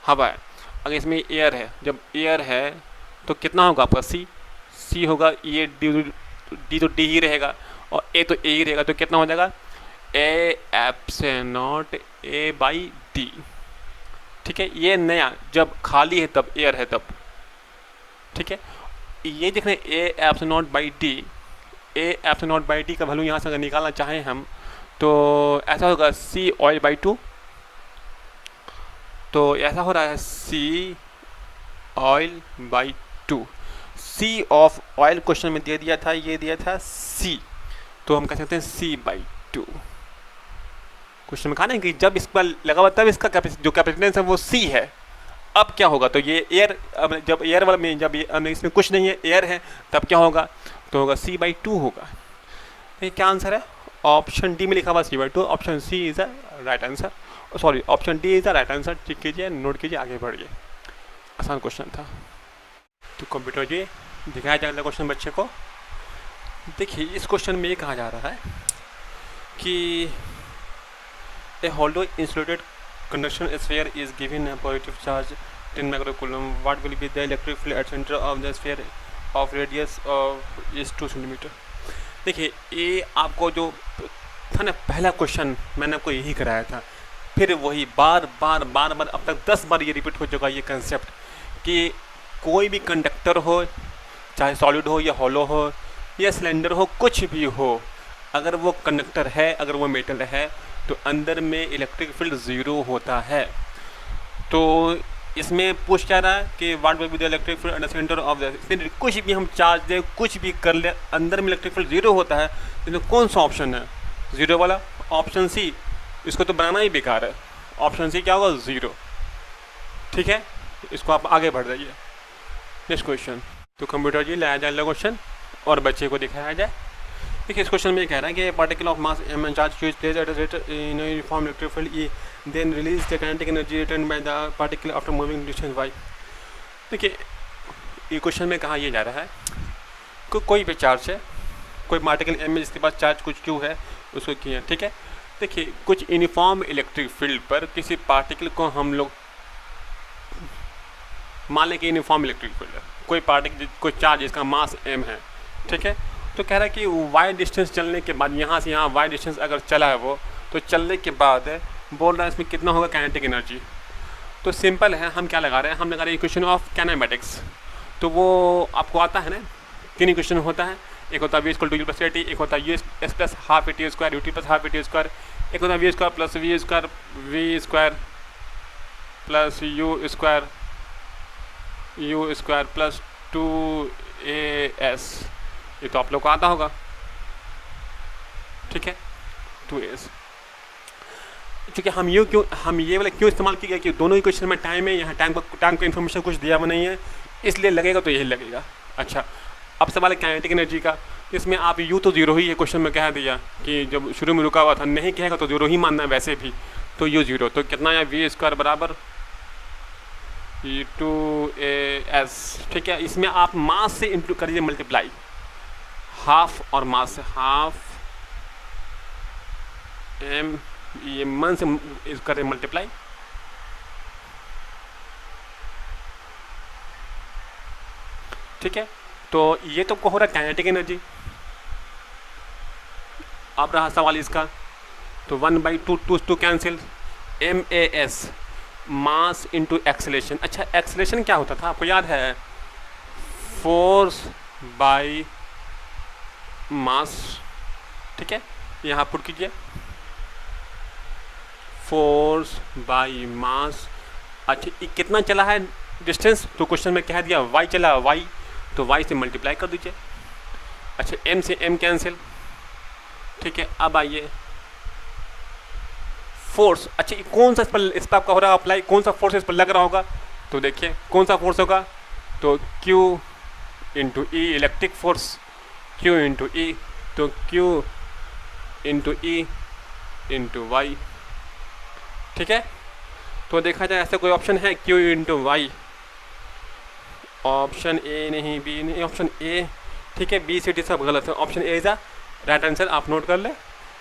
अगर इसमें एयर है, जब एयर है तो कितना होगा आपका C होगा, ये D तो D ही रहेगा और A तो A ही रहेगा, तो कितना हो जाएगा A epsilon A by D, ठीक है। ये नया, जब खाली है तब एयर है तब, ठीक है। ये देख रहे हैं A epsilon by D, A epsilon by D का वैल्यू यहाँ से अगर निकालना चाहें हम, तो ऐसा होगा C ऑयल बाई 2, तो ऐसा हो रहा है C oil by 2। C of oil question में दे दिया था, ये दिया था C, तो हम कह सकते हैं C बाई 2। क्वेश्चन में कहा ना कि जब इस पर लगा हुआ तब इसका जो कैपेसिटेंस है वो C है। अब क्या होगा? तो ये एयर, अब जब एयर वाला में, जब इसमें कुछ नहीं है, एयर है, तब क्या होगा? तो होगा C बाई 2 होगा। ये क्या आंसर है? ऑप्शन डी में लिखा हुआ C by 2, option C is the right answer, sorry option D is the right answer. ठीक कीजिए, नोट कीजिए, आगे बढ़िए, आसान क्वेश्चन था। तो कंप्यूटर जी दिखाया जाए अगला क्वेश्चन बच्चे को। देखिए इस क्वेश्चन में ये कहा जा रहा है कि a hollow insulated conduction sphere is given a positive charge 10 microcoulomb, what will be the electric field at centre of the sphere of radius of is 2 centimetre. देखिए ये आपको जो था ना पहला क्वेश्चन, मैंने आपको यही कराया था, फिर वही बार बार अब तक 10 बार ये रिपीट हो चुका ये कंसेप्ट कि कोई भी कंडक्टर हो, चाहे सॉलिड हो या हॉलो हो या सिलेंडर हो, कुछ भी हो, अगर वो कंडक्टर है, अगर वो मेटल है, तो अंदर में इलेक्ट्रिक फील्ड ज़ीरो होता है। तो इसमें पूछ क्या रहा है कि what will be the electric field eight the centre of the, कुछ भी हम चार्ज दें, कुछ भी कर ले, अंदर में इलेक्ट्रिक फील्ड ज़ीरो होता है। तो कौन सा ऑप्शन है ज़ीरो वाला? ऑप्शन सी, इसको तो बनाना ही बेकार है। ऑप्शन सी क्या होगा? ज़ीरो। ठीक है, इसको आप आगे बढ़ जाइए। Next question. तो कंप्यूटर जी लाया जाए अगला क्वेश्चन और बच्चे को दिखाया जाए। देखिए इस क्वेश्चन में कह रहा है कि particle of mass m charge q is placed at a rate in a uniform electric field E, then release the kinetic energy returned by the particle after moving distance y। देखिए ये question में कहा यह जा रहा है कि कोई भी चार्ज है, कोई पार्टिकल m है जिसके पास चार्ज कुछ q है, उसको किया, ठीक है। देखिए कुछ यूनिफॉर्म इलेक्ट्रिक फील्ड पर किसी पार्टिकल को हम लोग मान लें कि यूनिफॉर्म इलेक्ट्रिक फील्ड है, कोई पार्टिकल कोई चार्ज जिसका मास m है, ठीक है। तो कह रहा है कि y डिस्टेंस चलने के बाद यहाँ से यहाँ y डिस्टेंस अगर चला है वो, तो चलने के बाद बोल रहा है इसमें कितना होगा काइनेटिक एनर्जी। तो सिंपल है, हम क्या लगा रहे हैं, हम लगा रहे हैं इक्वेशन ऑफ काइनेमेटिक्स। तो वो आपको आता है ना, 3 इक्वेशन होता है, एक होता है v = u + at, एक होता है u s + ½ at² ut + ½ at², एक होता है v² + v² u² + 2as। ये तो आप लोग को आता होगा, ठीक है, 2as। क्योंकि हम ये वाला क्यों इस्तेमाल किया कि दोनों इक्वेशन में टाइम है, यहाँ टाइम का इन्फॉर्मेशन कुछ दिया हुआ नहीं है, इसलिए लगेगा तो यही लगेगा। अच्छा, अब सवाल है काइनेटिक एनर्जी का। इसमें आप u तो 0 ही है, क्वेश्चन में कह दिया कि जब शुरू में रुका हुआ था, नहीं कहेगा तो 0 ही मानना है वैसे भी, तो u 0, तो कितना है v² बराबर u2as, ठीक है। इसमें आप मास से इंटू करिए मल्टीप्लाई, हाफ और मास से हाफ m, ये मन से करें मल्टीप्लाई, ठीक है। तो ये तो हो रहा है काइनेटिक एनर्जी। अब रहा सवाल इसका, तो 1/2 cancel, MAS mass into acceleration. अच्छा, एक्सेलेरेशन क्या होता था आपको याद है, फोर्स बाय मास, ठीक है। यहाँ पुट कीजिए फोर्स बाय मास। अच्छा, ये कितना चला है डिस्टेंस, तो क्वेश्चन में कह दिया y चला, y, तो y से मल्टीप्लाई कर दीजिए। अच्छा, m से m कैंसिल, ठीक है। अब आइए फोर्स। अच्छा, कौन सा इस पर आपका हो रहा है अप्लाई, कौन सा फोर्स इस पर लग रहा होगा, तो देखिए कौन सा फोर्स होगा, तो Q × E, electric force, Q × E, तो Q × E × Y, ठीक है। तो देखा जाए ऐसा कोई ऑप्शन है Q × Y, ऑप्शन ए नहीं, बी नहीं, ऑप्शन ए, ठीक है। बी सी डी सब गलत है, option A is right answer. आप नोट कर ले,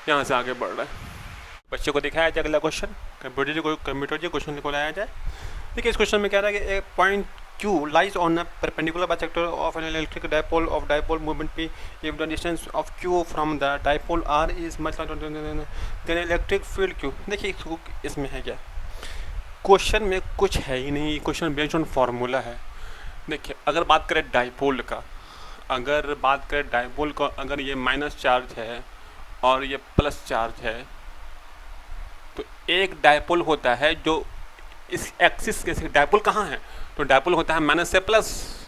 यहाँ से आगे बढ़ रहा है। बच्चे को दिखाया जाए अगला क्वेश्चन, कंप्यूटर जी क्वेश्चन को लाया जाए। देखिए इस क्वेश्चन में कह रहा है कि ए point Q lies on a perpendicular bisector of an electric dipole of dipole moment P if the distance of Q from the dipole R is much larger than electric field Q। देखिए इसमें है क्या, question में कुछ है ही नहीं, question based on formula है। देखिए अगर बात करें डाइपोल का, अगर ये माइनस चार्ज है और ये प्लस चार्ज है, तो एक डाइपोल होता है जो इस एक्सिस के, डाइपोल कहाँ है, तो डाइपोल होता है माइनस से प्लस,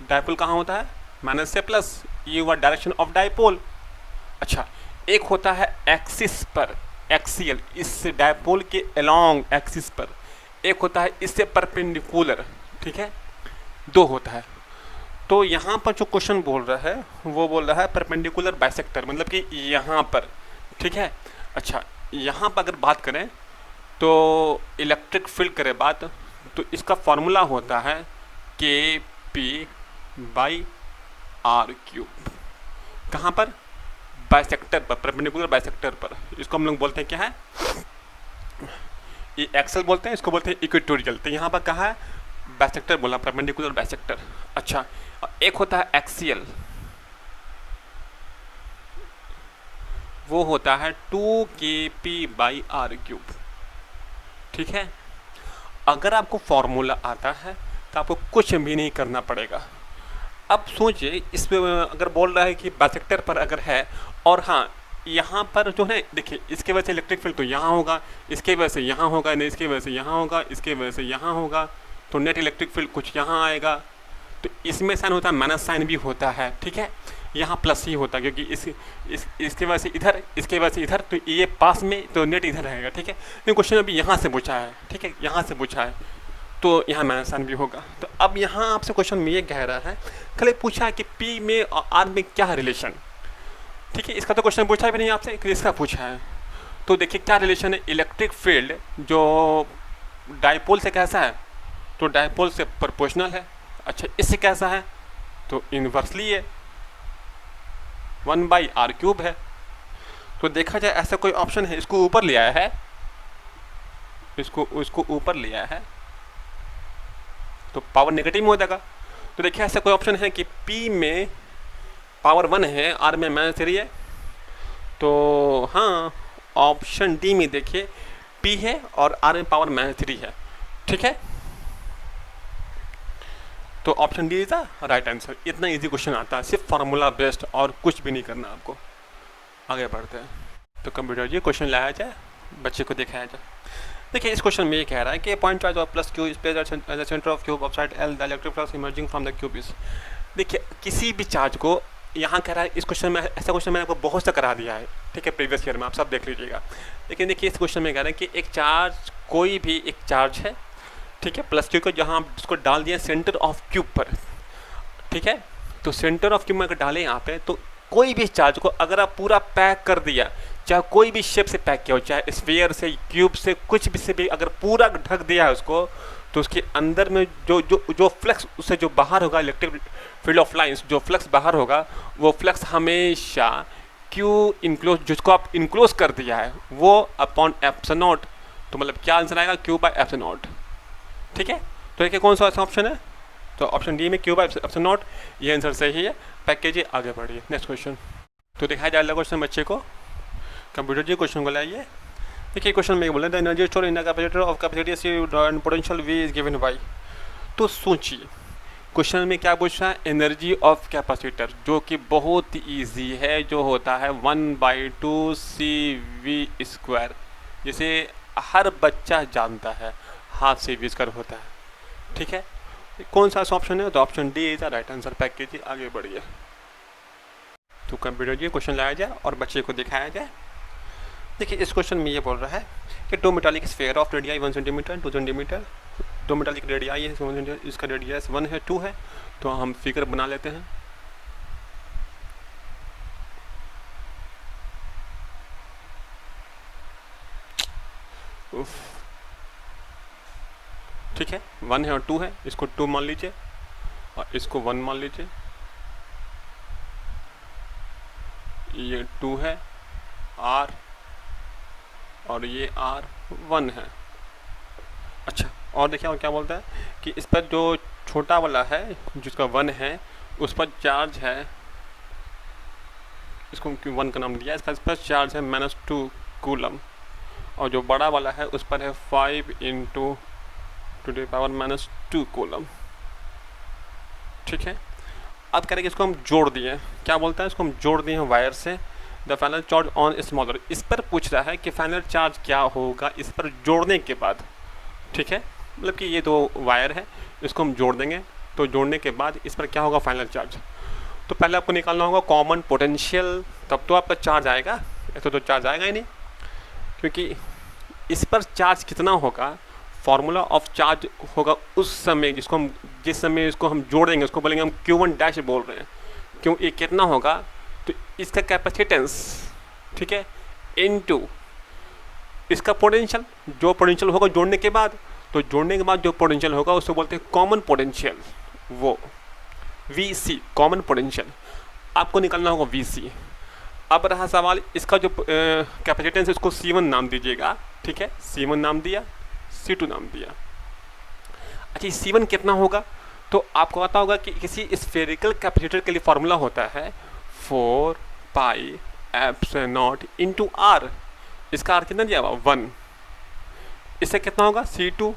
डाइपोल कहाँ होता है माइनस से प्लस, ये हुआ डायरेक्शन ऑफ डाइपोल। अच्छा, एक होता है एक्सिस पर, एक्सियल, इस डाइपोल के अलोंग एक्सिस पर, एक होता है इससे परपेंडिकुलर, ठीक है, 2 होता है। तो यहाँ पर जो क्वेश्चन बोल रहा है वो बोल रहा है परपेंडिकुलर बाइसेक्टर, मतलब कि यहाँ पर, ठीक है। अच्छा, यहाँ पर अगर बात करें तो इलेक्ट्रिक फील्ड करें बात, तो इसका फॉर्मूला होता है KP/R³। कहाँ पर, बाइसेक्टर पर, परपेंडिकुलर बाइसेक्टर पर। इसको हम लोग बोलते हैं क्या है, ये एक्सल बोलते हैं, इसको बोलते हैं इक्वेटोरियल। तो यहाँ पर कहा है बाइसेक्टर बोला, परपेंडिकुलर बाइसेक्टर। अच्छा, एक होता है एक्सियल, वो होता है 2KP/R³, ठीक है। अगर आपको फॉर्मूला आता है तो आपको कुछ भी नहीं करना पड़ेगा। अब सोचिए इसमें अगर बोल रहा है कि बाइसेक्टर पर अगर है, और हाँ यहाँ पर जो है देखिए इसके वजह से इलेक्ट्रिक फील्ड तो यहाँ होगा, इसके वजह से यहाँ होगा, नहीं इसके वजह से यहाँ होगा, इसके वजह से यहाँ होगा, तो नेट इलेक्ट्रिक फील्ड कुछ यहाँ आएगा। तो इसमें साइन होता है, माइनस साइन भी होता है, ठीक है। यहाँ प्लस ही होता है क्योंकि इसके वजह से इधर, इसके वजह से इधर, तो ये पास में, तो नेट इधर रहेगा, ठीक है। लेकिन क्वेश्चन अभी यहाँ से पूछा है, ठीक है, यहाँ से पूछा है, तो यहाँ माइनस साइन भी होगा। तो अब यहाँ आपसे क्वेश्चन में ये कह रहा है, कल पूछा है कि P में और R में क्या है रिलेशन, ठीक है। इसका तो क्वेश्चन पूछा भी नहीं आपसे, इसका पूछा है। तो देखिए क्या रिलेशन है, इलेक्ट्रिक फील्ड जो डाइपोल से कैसा है, तो डाइपोल से प्रोपोर्शनल है। अच्छा, इससे कैसा है, तो इन्वर्सली है, 1/R³ है। तो देखा जाए ऐसा कोई ऑप्शन है, इसको ऊपर ले आया है, इसको ऊपर ले आया है, तो पावर नेगेटिव में हो जाएगा। तो देखिए ऐसा कोई ऑप्शन है कि P में पावर 1 है, R में -3 है। तो हाँ, ऑप्शन डी में देखिए P है और R में पावर -3 है। ठीक है, तो option D is the right answer. इतना इजी क्वेश्चन आता है, सिर्फ फार्मूला बेस्ड और कुछ भी नहीं करना आपको। आगे बढ़ते हैं। तो कंप्यूटर जी क्वेश्चन लाया जाए, बच्चे को दिखाया जाए। देखिए इस क्वेश्चन में ये कह रहा है कि point charge of plus Q is placed eight the centre of cube of side L, the electric flux emerging from the cube is. देखिए किसी भी चार्ज को यहाँ कह रहा है, इस क्वेश्चन में ऐसा क्वेश्चन मैंने आपको बहुत सा करा दिया है, ठीक है, प्रीवियस ईयर में, आप सब देख लीजिएगा। लेकिन देखिए इस क्वेश्चन में कह रहे हैं कि एक चार्ज, कोई भी एक चार्ज है, ठीक है, प्लस क्यू को जहाँ आप उसको डाल दिया सेंटर ऑफ क्यूब पर, ठीक है। तो सेंटर ऑफ क्यूब में अगर डालें यहाँ पे, तो कोई भी चार्ज को अगर आप पूरा पैक कर दिया, चाहे कोई भी शेप से पैक किया हो, चाहे स्फीयर से, क्यूब से, कुछ भी से भी अगर पूरा ढक दिया है उसको, तो उसके अंदर में जो जो जो फ्लक्स उससे जो बाहर होगा, इलेक्ट्रिक फील्ड ऑफ लाइंस, जो फ्लक्स बाहर होगा, वो फ्लक्स हमेशा क्यू इनक्लोज, जिसको आप इनक्लोज कर दिया है, वो अपॉन एप्सिलॉन नॉट। तो मतलब क्या आंसर आएगा, क्यू बाय एप्सिलॉन नॉट। ठीक है, तो देखिए कौन सा ऐसा ऑप्शन है, तो ऑप्शन डी में क्यू बाय एप्सिलॉन नॉट, ये आंसर सही है। पैक कीजिए, आगे बढ़िए। नेक्स्ट क्वेश्चन तो दिखाया जाए क्वेश्चन बच्चे को। कंप्यूटर जी क्वेश्चन को लाइए। देखिए क्वेश्चन में बोला the energy store in the capacitor of capacity C and potential V is given by. तो सोचिए क्वेश्चन में क्या पूछ रहा है, एनर्जी ऑफ कैपेसिटर, जो कि बहुत ईजी है, जो होता है 1/2 CV², जिसे हर बच्चा जानता है, हाफ CV² होता है। ठीक है, कौन सा ऑप्शन है, तो option D is the right answer. Pack कीजिए, आगे बढ़िए। तो कंप्यूटर जी क्वेश्चन लाया जाए और बच्चे को दिखाया जाए। देखिए इस क्वेश्चन में ये बोल रहा है कि दो metallic sphere of radii 1 centimetre 2 centimetre, दो मेटालिक रेडियाई है 1 सेंटीमीटर, इसका रेडियस 1 है 2 है। तो हम फिगर बना लेते हैं। ठीक है, 1 है और 2 है, इसको 2 मान लीजिए और इसको 1 मान लीजिए। ये 2 है R और ये R1 है। अच्छा, और देखिए और क्या बोलता है कि इस पर जो छोटा वाला है जिसका 1 है, उस पर चार्ज है, इसको 1 का नाम दिया, इसका इस पर चार्ज है -2 कूलम, और जो बड़ा वाला है उस पर है 5 × 10⁻² कूलम। ठीक है, अब कह रहे कि इसको हम जोड़ दिए, क्या बोलता है, इसको हम जोड़ दिए हैं वायर से। The final charge on smaller, इस पर पूछ रहा है कि फाइनल चार्ज क्या होगा इस पर जोड़ने के बाद। ठीक है, मतलब कि ये दो वायर है, इसको हम जोड़ देंगे, तो जोड़ने के बाद इस पर क्या होगा फाइनल चार्ज। तो पहले आपको निकालना होगा कॉमन पोटेंशियल, तब तो आपका चार्ज आएगा, ऐसे तो चार्ज आएगा ही नहीं, क्योंकि इस पर चार्ज कितना होगा, फार्मूला ऑफ चार्ज होगा उस समय जिसको हम, जिस समय इसको हम जोड़ेंगे उसको बोलेंगे हम Q1 बोल रहे हैं। क्यों, ये कितना होगा, तो इसका कैपेसिटेंस, ठीक है, इनटू इसका पोटेंशियल, जो पोटेंशियल होगा जोड़ने के बाद, तो जोड़ने के बाद जो पोटेंशियल होगा उसको बोलते हैं कॉमन पोटेंशियल, वो VC, कॉमन पोटेंशियल। आपको निकालना होगा VC। अब रहा सवाल इसका जो कैपेसिटेंस है उसको C1 नाम दीजिएगा। ठीक है, C1 नाम दिया, C2 नाम दिया। अच्छा, C1 कितना होगा, तो आपको पता होगा कि किसी स्फेरिकल कैपेसिटर के लिए फॉर्मूला होता है 4πε0 × R। इसका R कितना दिया हुआ 1, इससे कितना होगा C2,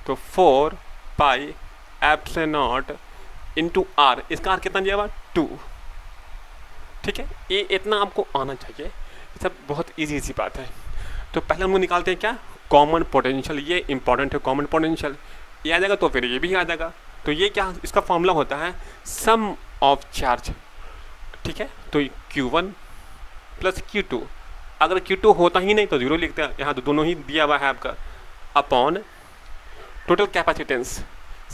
तो 4πε0 × R, इसका R कितना दिया हुआ 2। ठीक है, ये इतना आपको आना चाहिए, ये सब बहुत इजी बात है। तो पहले हम लोग निकालते हैं क्या, कॉमन पोटेंशियल, ये इंपॉर्टेंट है, कॉमन पोटेंशियल ये आ जाएगा तो फिर ये भी आ जाएगा। तो ये क्या, इसका फॉर्मूला होता है सम ऑफ चार्ज। ठीक है, तो Q1 + Q2, अगर Q2 होता ही नहीं तो 0 लिखते हैं, यहाँ तो दोनों ही दिया हुआ है आपका, upon total capacitance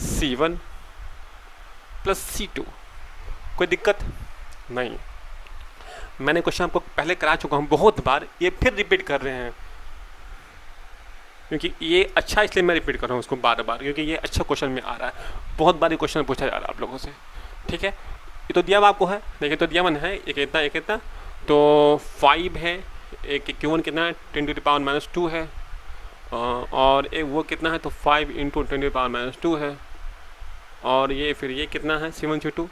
C1 + C2। कोई दिक्कत नहीं, मैंने क्वेश्चन आपको पहले करा चुका हूँ बहुत बार, ये फिर रिपीट कर रहे हैं क्योंकि ये अच्छा, इसलिए मैं रिपीट कर रहा हूँ उसको बार बार, क्योंकि ये अच्छा क्वेश्चन में आ रहा है, बहुत बार ये क्वेश्चन पूछा जा रहा है आप लोगों से। ठीक है, ये तो दिया हुआ आपको है, देखिए तो दिया 1 है, एक इतना, तो 5 है, एक Q1 कितना है 10⁻² है, और एक वो कितना है, तो 5 इंटू 10⁻⁻2 है। और ये फिर ये कितना है, C1 C2,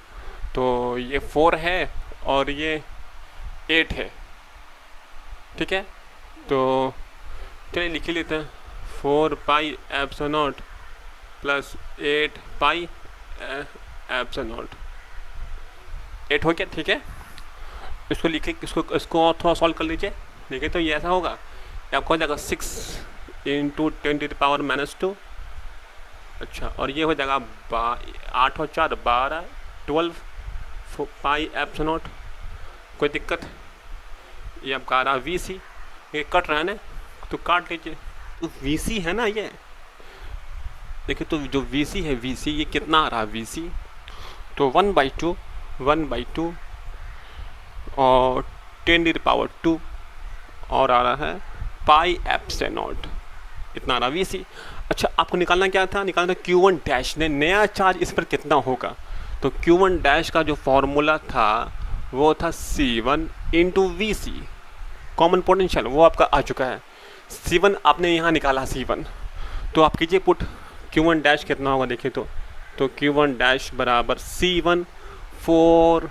तो ये 4 है और ये 8 है। ठीक है, तो चलिए लिख ही लेते हैं, 4 pi epsilon not plus 8 pi epsilon not, 8 हो गया। ठीक है, इसको लिखे, इसको और थोड़ा सॉल्व कर लीजिए। देखिए तो ये ऐसा होगा, आपको हो जाएगा 6 इंटू 10⁻⁻2। अच्छा, और ये हो जाएगा 8 और 4 12, 12 पाई एप्सिलॉन नॉट। कोई दिक्कत? ये आपका आ रहा VC, ये कट रहा है ना, तो काट लीजिए। तो VC है ना ये, देखिए तो जो VC है, VC ये कितना आ रहा है VC, तो 1/2 और 10⁻², और आ रहा है पाई एप्सिलॉन नॉट, इतना आ रहा VC। अच्छा, आपको निकालना क्या था, निकालना था Q1 डैश, ने नया चार्ज इस पर कितना होगा। तो Q1 डैश का जो फॉर्मूला था वो था C1 into VC, common potential, वो आपका आ चुका है। C1 आपने यहाँ निकाला, C1, तो आप कीजिए पुट, Q1 डैश कितना होगा देखिए तो Q1 डैश बराबर C1 4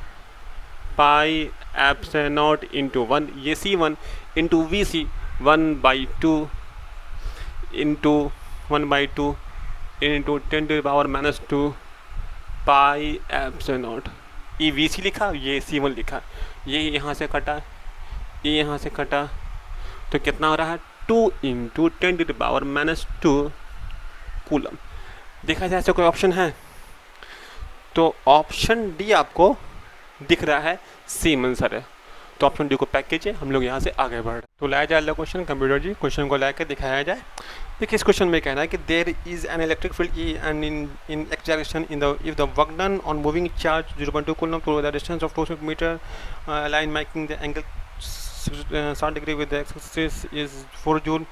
pi epsilon not into 1, ये C1 into VC 1/2 into 1/2 into 10⁻⁻2 pi epsilon not. ये VC लिखा, ये C1 लिखा, ये यहाँ से कटा, ये यहाँ से कटा, तो कितना हो रहा है 2 इंटू 10⁻⁻2 कूलम। देखा जाए ऐसा कोई ऑप्शन है, तो ऑप्शन डी आपको दिख रहा है, सेम आंसर है। तो ऑप्शन डी को पैक कीजिए, हम लोग यहाँ से आगे बढ़ रहे हैं। तो लाया जाए अगला क्वेश्चन, कंप्यूटर जी क्वेश्चन को लाकर दिखाया जाए। देखिए इस क्वेश्चन में कहना है कि there is an electric field E and in X direction in the if the work done on moving charge 0.2 coulomb to the distance of 2 metre line making the angle 60 degree with the axis is 4 joule,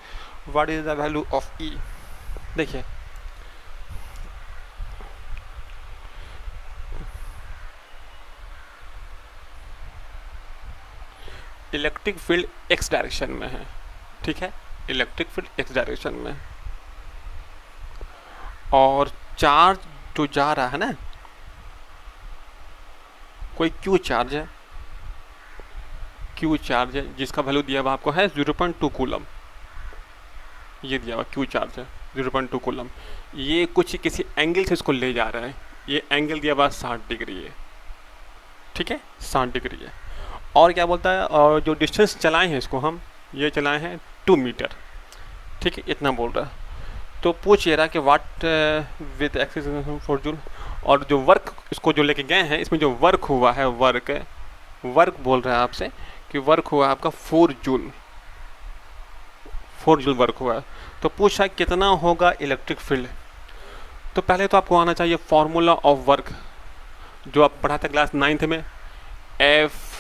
what is the value of E. देखिए electric field x direction में है, ठीक है, electric field x direction में, और charge जो जा रहा है ना, कोई क्यू चार्ज है, क्यू चार्ज है जिसका वैल्यू दिया हुआ आपको है 0.2 कूलम, ये दिया हुआ क्यू चार्ज है 0.2 कूलम। ये कुछ किसी एंगल से इसको ले जा रहा है, ये एंगल दिया हुआ 60 डिग्री है, ठीक है, 60 डिग्री है। और क्या बोलता है, और जो डिस्टेंस चलाए हैं इसको हम, ये चलाए हैं 2 मीटर, ठीक है, इतना बोल रहा है। तो पूछ ये रहा कि वाट विद एक्सिस 4 जूल, और जो वर्क इसको जो लेके गए हैं, इसमें जो वर्क हुआ है, वर्क बोल रहा है आपसे कि वर्क हुआ है आपका 4 जूल वर्क हुआ है। तो पूछा है कितना होगा इलेक्ट्रिक फील्ड। तो पहले तो आपको आना चाहिए फॉर्मूला ऑफ वर्क, जो आप पढ़ा था क्लास 9th में, F.D,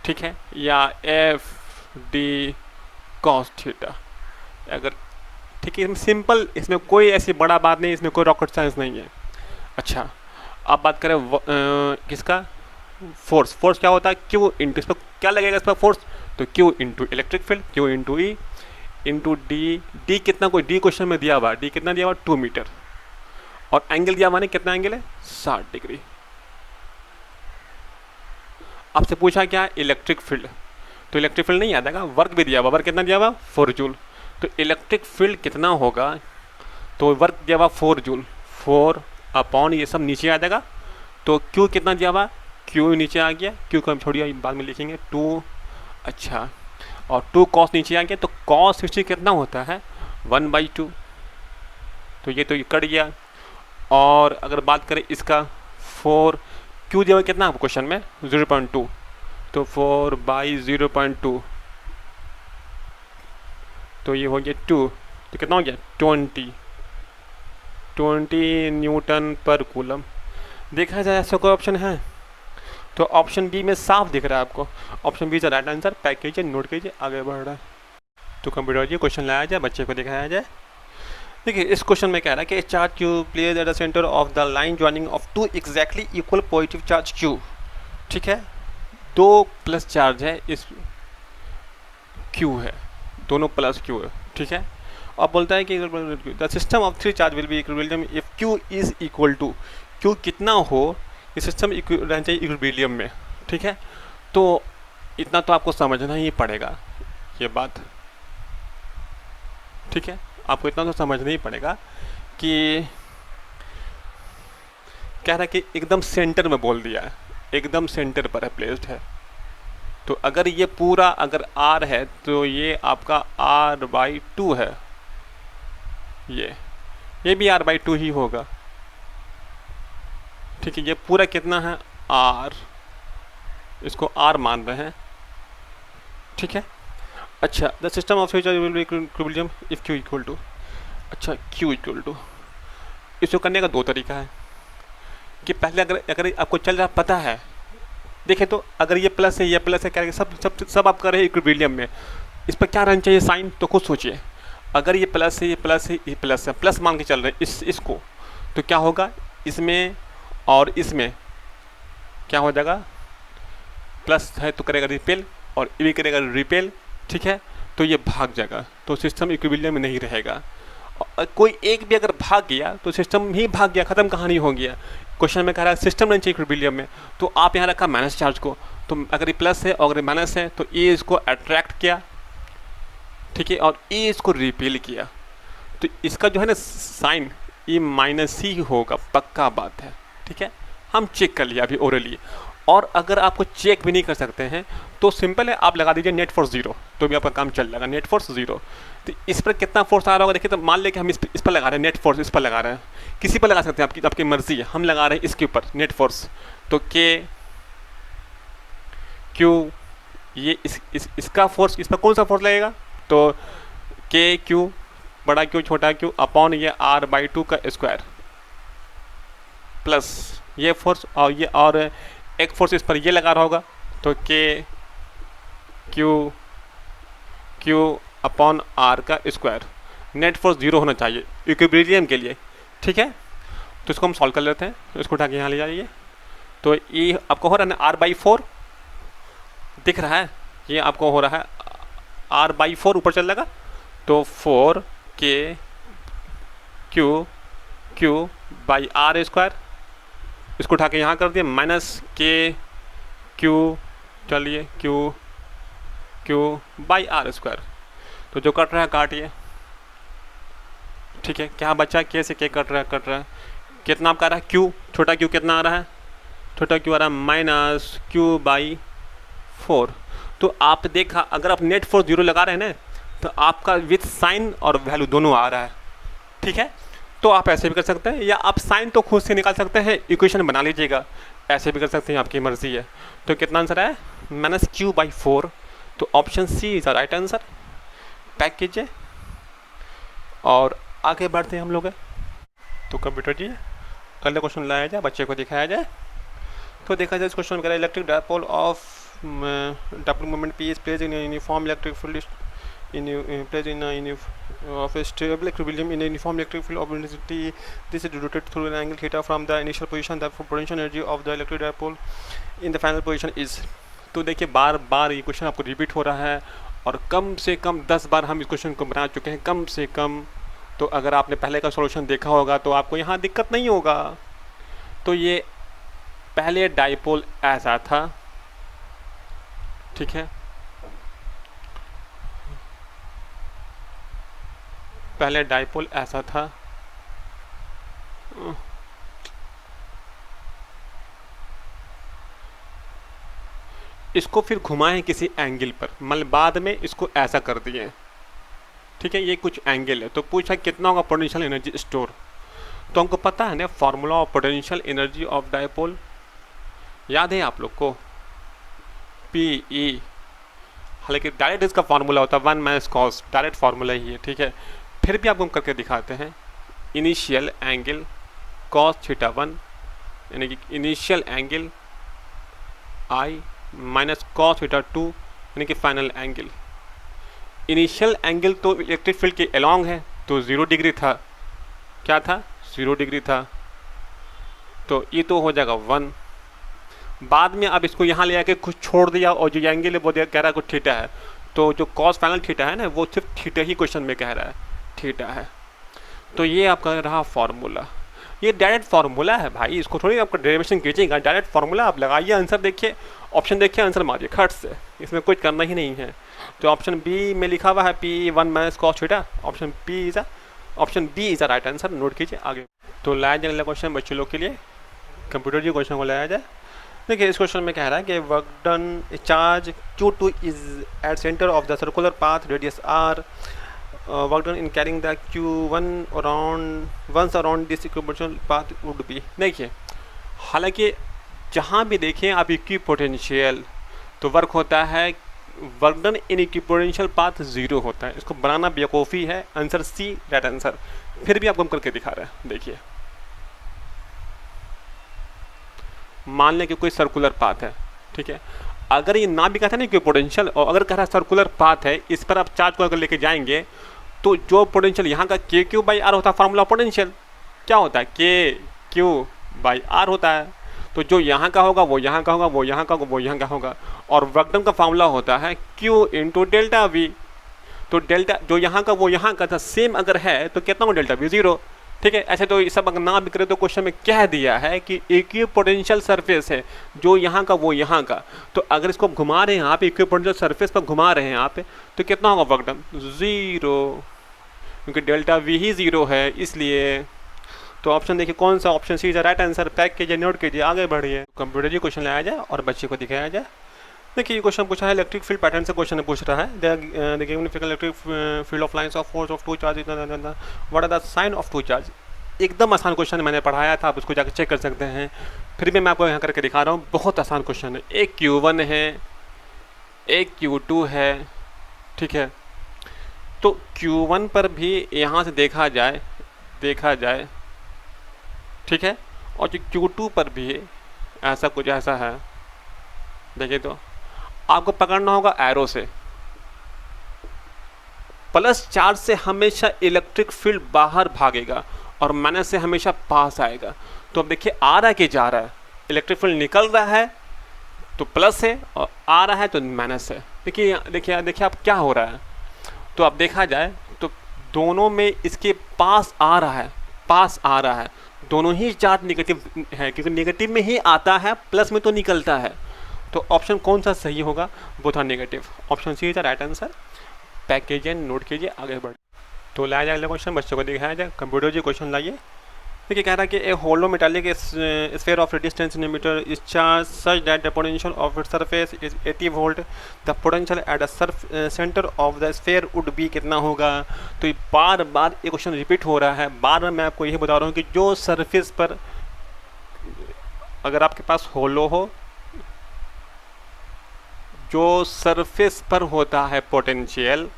ठीक है, या FD cos थीटा, अगर ठीक है, सिंपल, इसमें कोई ऐसी बड़ा बात नहीं, इसमें कोई रॉकेट साइंस नहीं है। अच्छा, अब बात करें किसका, फोर्स क्या होता है, Q इंटू, इस पर क्या लगेगा, इस पर फोर्स, तो Q into electric field, Q into E into D कितना, कोई D क्वेश्चन में दिया हुआ, D कितना दिया हुआ 2 मीटर, और एंगल दिया हुआ नहीं, कितना एंगल है 60 डिग्री। आपसे पूछा क्या, इलेक्ट्रिक फील्ड, तो इलेक्ट्रिक फील्ड नहीं याद आएगा, वर्क भी दिया हुआ, वर्क कितना दिया हुआ 4 जूल, तो इलेक्ट्रिक फील्ड कितना होगा, तो वर्क दिया हुआ 4 जूल, 4 अपॉन ये सब नीचे आ जाएगा, तो Q कितना दिया हुआ, Q नीचे आ गया, Q को हम छोड़िए बाद में लिखेंगे 2, अच्छा, और 2 cos नीचे आ गया, तो cos 60 कितना होता है 1/2, तो ये तो कट गया। और अगर बात करें इसका 4, Q दिया हुआ कितना क्वेश्चन में 0.2, तो 4/0.2, तो ये हो गया 2, तो कितना हो गया 20 न्यूटन पर कूलम। देखा जाए ऐसा कोई ऑप्शन है, तो ऑप्शन बी में साफ दिख रहा है आपको, option B is right answer. Pack कीजिए, नोट कीजिए, आगे बढ़ रहा है। तो कंप्यूटर जी क्वेश्चन लाया जाए, बच्चे को दिखाया जाए। देखिए इस क्वेश्चन में कह रहा है कि charge Q place at the centre of the line joining of 2 exactly equal positive charge Q, ठीक है, 2 प्लस चार्ज है, इस Q है, दोनों प्लस क्यू है, ठीक है। अब बोलता है कि the system of three charge will be equilibrium if Q is equal to, Q कितना हो ये सिस्टम रहना चाहिए इक्विलिब्रियम में, ठीक है। तो इतना तो आपको समझना ही पड़ेगा ये बात, ठीक है। आपको इतना तो समझना ही पड़ेगा कि कह रहा है कि एकदम सेंटर में बोल दिया है, एकदम सेंटर पर है, प्लेस्ड है। तो अगर ये पूरा अगर R है तो ये आपका R/2 है, ये भी R/2 ही होगा, ठीक है। ये पूरा कितना है R, इसको R मान रहे हैं, ठीक है। अच्छा, the system of charge will be equilibrium if Q equal to, अच्छा Q इक्वल टू, इसको करने का दो तरीका है कि पहले अगर आपको चल रहा पता है, देखें तो अगर ये प्लस है ये प्लस है क्या सब सब सब आप कर रहे हैं इक्विलिब्रियम में, इस पर क्या रहना चाहिए साइन, तो खुद सोचिए। अगर ये प्लस है ये प्लस है ये प्लस है, प्लस मान के चल रहे हैं इसको, तो क्या होगा इसमें और इसमें क्या हो जाएगा, प्लस है तो करेगा रिपेल और ये भी करेगा रिपेल, ठीक है। तो ये भाग जाएगा, तो सिस्टम इक्विलिब्रियम में नहीं रहेगा। कोई एक भी अगर भाग गया तो सिस्टम ही भाग गया, ख़त्म कहानी हो गया। क्वेश्चन में कह रहा है सिस्टम नहीं चाहिए इक्विलिब्रियम में, तो आप यहाँ रखा माइनस चार्ज को, तो अगर ये प्लस है और अगर माइनस है तो ये इसको अट्रैक्ट किया, ठीक है, और ये इसको रिपेल किया, तो इसका जो है ना साइन ये माइनस ही होगा, पक्का बात है, ठीक है। हम चेक कर लिया अभी ओरली। और अगर आपको चेक भी नहीं कर सकते हैं तो सिंपल है, आप लगा दीजिए नेट फोर्स 0, तो भी आपका काम चल जाएगा। नेट फोर्स 0, तो इस पर कितना फोर्स आ रहा होगा देखिए। तो मान लें कि हम इस पर लगा रहे हैं नेट फोर्स, इस पर लगा रहे हैं, किसी पर लगा सकते हैं, आपकी मर्जी है। हम लगा रहे हैं इसके ऊपर नेट फोर्स, तो के क्यू ये इसका फोर्स, इस पर कौन सा फोर्स लगेगा, तो के क्यू बड़ा क्यू छोटा क्यू अपॉन ये R/2 का स्क्वायर प्लस ये फोर्स, और ये और एक फोर्स इस पर ये लगा रहा होगा, तो के क्यू अपॉन R का स्क्वायर। नेट फोर्स 0 होना चाहिए इक्विलिब्रियम के लिए, ठीक है। तो इसको हम सॉल्व कर लेते हैं, इसको उठा के यहाँ ले जाइए। तो ये आपको हो रहा है ना R/4 दिख रहा है, ये आपको हो रहा है R/4 ऊपर चल जाएगा, तो 4 के क्यू बाई R स्क्वायर, इसको उठा के यहाँ कर दिए, माइनस के क्यू, चलिए क्यू बाई R स्क्वायर। तो जो कट रहा है काटिए, ठीक है। क्या बचा, के से के कट रहा है, कितना आपका आ रहा है क्यू, छोटा क्यू कितना आ रहा है, छोटा क्यू आ रहा है माइनस Q/4। तो आप देखा अगर आप नेट फोर्स 0 लगा रहे हैं ना, तो आपका विथ साइन और वैल्यू दोनों आ रहा है, ठीक है। तो आप ऐसे भी कर सकते हैं, या आप साइन तो खुद से निकाल सकते हैं, इक्वेशन बना लीजिएगा, ऐसे भी कर सकते हैं, आपकी मर्जी है। तो कितना आंसर है -Q/4, तो option C is the right answer. Pack कीजिए और आगे बढ़ते हैं हम लोग। तो कंप्यूटर जी अगला क्वेश्चन लाया जाए, बच्चे को दिखाया जाए। तो देखा जाए इस क्वेश्चन में electric dipole of dipole moment P is placed in a uniform electric field placed in a of a stable equilibrium in a uniform electric field of intensity. This is rotated through an angle theta from the initial position. The potential energy of the electric dipole in the final position is. तो देखिए बार बार ये question आपको repeat हो रहा है, और कम से कम 10 बार हम इस क्वेश्चन को बना चुके हैं, कम से कम। तो अगर आपने पहले का सॉल्यूशन देखा होगा तो आपको यहाँ दिक्कत नहीं होगा। तो ये पहले डाइपोल ऐसा था, ठीक है, पहले डाइपोल ऐसा था, इसको फिर घुमाएं किसी एंगल पर, मतलब बाद में इसको ऐसा कर दिए, ठीक है। ये कुछ एंगल है, तो पूछा कितना होगा पोटेंशियल एनर्जी स्टोर। तो हमको पता है ना formula of potential energy of dipole, याद है आप लोग को, PE। हालांकि डायरेक्ट इसका फार्मूला होता है 1 - cos, डायरेक्ट फार्मूला ही है, ठीक है। फिर भी आपको हम करके दिखाते हैं। इनिशियल एंगल cos θ1 यानी कि initial angle I minus cos θ2 यानी कि फाइनल एंगल। इनिशियल एंगल तो इलेक्ट्रिक फील्ड के अलोंग है, तो 0 डिग्री था, क्या था 0 डिग्री था, तो ये तो हो जाएगा 1। बाद में अब इसको यहाँ ले आके कुछ छोड़ दिया और जो एंगल है वो कह रहा है कुछ थीटा है, तो जो कॉस फाइनल थीटा है ना वो सिर्फ थीटा ही क्वेश्चन में कह रहा है, थीटा है। तो ये आपका रहा फॉर्मूला, ये डायरेक्ट फार्मूला है भाई, इसको थोड़ी आपका डेरिवेशन कीजिएगा, डायरेक्ट फार्मूला आप लगाइए, आंसर देखिए, ऑप्शन देखिए, आंसर मारिए खट से, इसमें कुछ करना ही नहीं है। तो ऑप्शन बी में लिखा हुआ है P1 minus cos theta, option B is a right answer, note कीजिए आगे। तो लाया जाए अगला क्वेश्चन बच्चों लोग के लिए, कंप्यूटर जी क्वेश्चन को लाया जाए। देखिए इस क्वेश्चन में कह रहा है कि work done charge Q2 is at centre of the circular path radius R, work done in carrying the Q1 around once around this equipotential path would be. देखिए हालांकि जहाँ भी देखें आप इक्विपोटेंशियल तो वर्क होता है, वर्क डन इन equipotential path 0 होता है, इसको बनाना बेवकूफ़ी है, आंसर सी राइट आंसर। फिर भी आपको हम करके दिखा रहे हैं, देखिए मान लें कि कोई सर्कुलर पाथ है, ठीक है, अगर ये ना भी कहता है ना इक्विपोटेंशियल और अगर कह रहा है सर्कुलर पाथ है, इस पर आप चार्ज को अगर लेके जाएंगे तो जो पोटेंशियल यहाँ का KQ/R होता है, फार्मूला पोटेंशियल क्या होता है KQ/R होता है, तो जो यहाँ का होगा वो यहाँ का होगा, वो यहाँ का होगा, वो यहाँ का होगा, और वर्क डन का फार्मूला होता है Q इंटू डेल्टा V। तो डेल्टा जो यहाँ का वो यहाँ का था, सेम अगर है तो कितना हो डेल्टा V 0, ठीक है। ऐसे तो सब अगर ना भी करे तो क्वेश्चन में कह दिया है कि इक्विपोटेंशियल सरफेस है, जो यहाँ का वो यहाँ का, तो अगर इसको घुमा रहे हैं आप इक्विपोटेंशियल सरफेस पर घुमा रहे हैं आप, तो कितना होगा वर्क डन 0, क्योंकि डेल्टा V ही 0 है इसलिए। तो ऑप्शन देखिए कौन सा, option C is right answer, pack कीजिए, नोट कीजिए, आगे बढ़िए। कंप्यूटर जी क्वेश्चन लाया जाए और बच्चे को दिखाया जाए। देखिए ये क्वेश्चन पूछा है इलेक्ट्रिक फील्ड पैटर्न से, क्वेश्चन पूछ रहा है the given electric field of lines of force of two charge, what are the sign of two charge. एकदम आसान क्वेश्चन मैंने पढ़ाया था, आप उसको जाकर चेक कर सकते हैं, फिर भी मैं आपको यहाँ करके दिखा रहा हूँ, बहुत आसान क्वेश्चन है। एक Q1 है, एक Q2 है, ठीक है, तो Q1 पर भी यहाँ से देखा जाए, ठीक है, और जो Q2 पर भी ऐसा कुछ ऐसा है, देखिए तो आपको पकड़ना होगा एरो से, प्लस चार्ज से हमेशा इलेक्ट्रिक फील्ड बाहर भागेगा और माइनस से हमेशा पास आएगा। तो अब देखिए आ रहा है कि जा रहा है, इलेक्ट्रिक फील्ड निकल रहा है तो प्लस है और आ रहा है तो माइनस है। देखिए देखिए देखिए आप क्या हो रहा है, तो अब देखा जाए तो दोनों में इसके पास आ रहा है, दोनों ही चार्ज नेगेटिव है, क्योंकि नेगेटिव में ही आता है, प्लस में तो निकलता है। तो ऑप्शन कौन सा सही होगा, both are negative, option C is the right answer. Pack कीजिए, नोट कीजिए, आगे बढ़। तो लाया जाए अगला क्वेश्चन, बच्चों को दिखाया जाए। कंप्यूटर जी क्वेश्चन लाइए। देखिए कह रहा है कि a hollow metallic sphere of radius 10 centimetre is charge such that the potential of its surface is 80 volt, the potential at the centre of the sphere would be कितना होगा। तो ये बार बार ये क्वेश्चन रिपीट हो रहा है, बार बार मैं आपको यही बता रहा हूँ कि जो सरफेस पर अगर आपके पास होलो हो, जो सरफेस पर होता है पोटेंशियल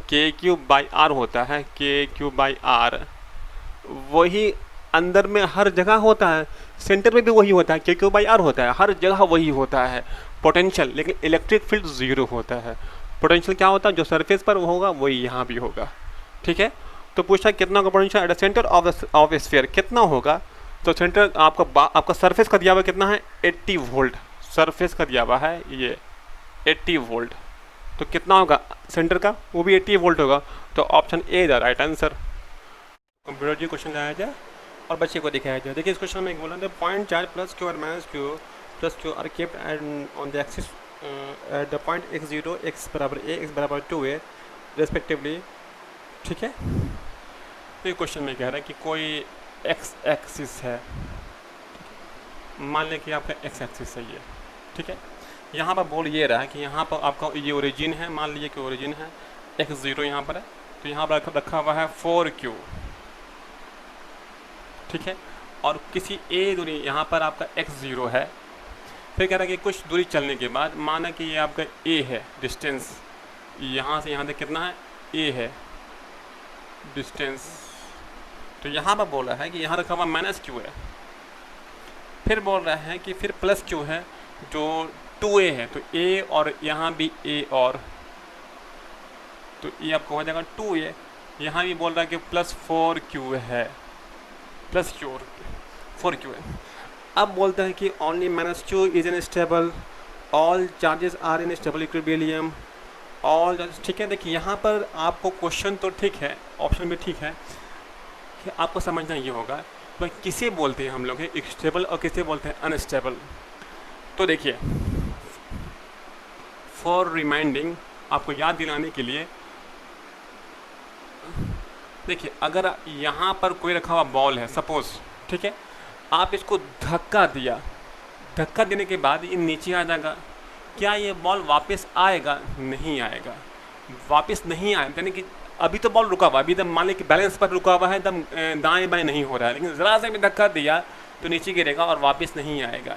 KQ/R होता है, KQ/R वही अंदर में हर जगह होता है, सेंटर में भी वही होता है, KQ/R होता है, हर जगह वही होता है पोटेंशियल, लेकिन इलेक्ट्रिक फील्ड 0 होता है। पोटेंशियल क्या होता है, जो सरफेस पर होगा वही यहाँ भी होगा, ठीक है। तो पूछा कितना होगा potential at the centre of sphere, कितना होगा। तो सेंटर आपका सरफेस का दिया हुआ कितना है 80 वोल्ट, सरफेस का दिया हुआ है ये 80 वोल्ट, तो कितना होगा सेंटर का, वो भी 80 वोल्ट होगा। तो option A the right answer. Computer जी क्वेश्चन लाया जाए और बच्चे को दिखाया जाए। देखिए इस क्वेश्चन में बोला पॉइंट चार्ज प्लस क्यू और minus Q plus Q R kept on the axis at the point x0 x बराबर a x बराबर 2a रेस्पेक्टिवली, ठीक है। तो ये क्वेश्चन में कह रहा है कि कोई x एक्सिस है, मान लें कि आपका x एक्सिस है ये, ठीक है। यहाँ पर बोल ये रहा है कि यहाँ पर आपका ये ओरिजिन है, मान लीजिए कि ओरिजिन है x0 यहाँ पर है, तो यहाँ पर रखा हुआ है 4q, ठीक है, और किसी a दूरी यहाँ पर आपका x0 है। फिर कह रहा है कि कुछ दूरी चलने के बाद माना कि ये आपका a है डिस्टेंस, यहाँ से यहाँ तक कितना है a है डिस्टेंस, तो यहाँ पर बोल रहा है कि यहाँ रखा हुआ माइनस q है। फिर बोल रहा है कि फिर प्लस q है जो 2a है, तो a और यहाँ भी a, और तो ये आपको हो जाएगा 2a। यहाँ भी बोल रहा है कि प्लस 4q है, प्लस q 4q है। अब बोलते हैं कि only minus q is in stable, all charges are in stable equilibrium, और ठीक है, देखिए यहाँ पर आपको क्वेश्चन तो ठीक है, ऑप्शन भी ठीक है, कि आपको समझना ये होगा तो किसे बोलते हैं हम लोग स्टेबल और किसे बोलते हैं अनस्टेबल। तो देखिए, फॉर रिमाइंडिंग, आपको याद दिलाने के लिए, देखिए अगर यहाँ पर कोई रखा हुआ बॉल है सपोज, ठीक है, आप इसको धक्का दिया, धक्का देने के बाद ये नीचे आ जाएगा, क्या ये बॉल वापस आएगा? नहीं आएगा, वापस नहीं आएगा, यानी कि अभी तो बॉल रुका हुआ, अभी एकदम मान ली कि बैलेंस पर रुका हुआ है, एकदम दाएं बाएं नहीं हो रहा है, लेकिन ज़रा से भी धक्का दिया तो नीचे गिरेगा और वापस नहीं आएगा।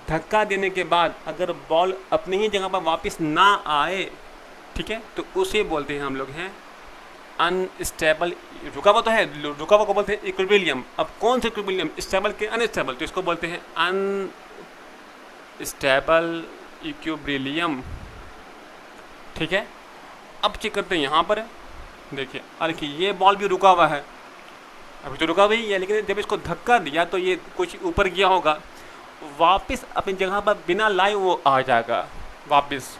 धक्का देने के बाद अगर बॉल अपनी ही जगह पर वापस ना आए, ठीक है, तो उसे बोलते हैं हम लोग हैं अनस्टेबल। रुका हुआ तो है, रुका हुआ को बोलते हैं इक्विलिब्रियम। अब कौन सा इक्विलिब्रियम, स्टेबल के अनस्टेबल, तो इसको बोलते हैं अनस्टेबल इक्विलिब्रियम, ठीक है। अब चेक करते हैं यहाँ पर, देखिए अरे ये बॉल भी रुका हुआ है, अभी तो रुका हुआ ही है, लेकिन जब इसको धक्का दिया तो ये कुछ ऊपर गया होगा, वापस अपनी जगह पर बिना लाए वो आ जाएगा वापस।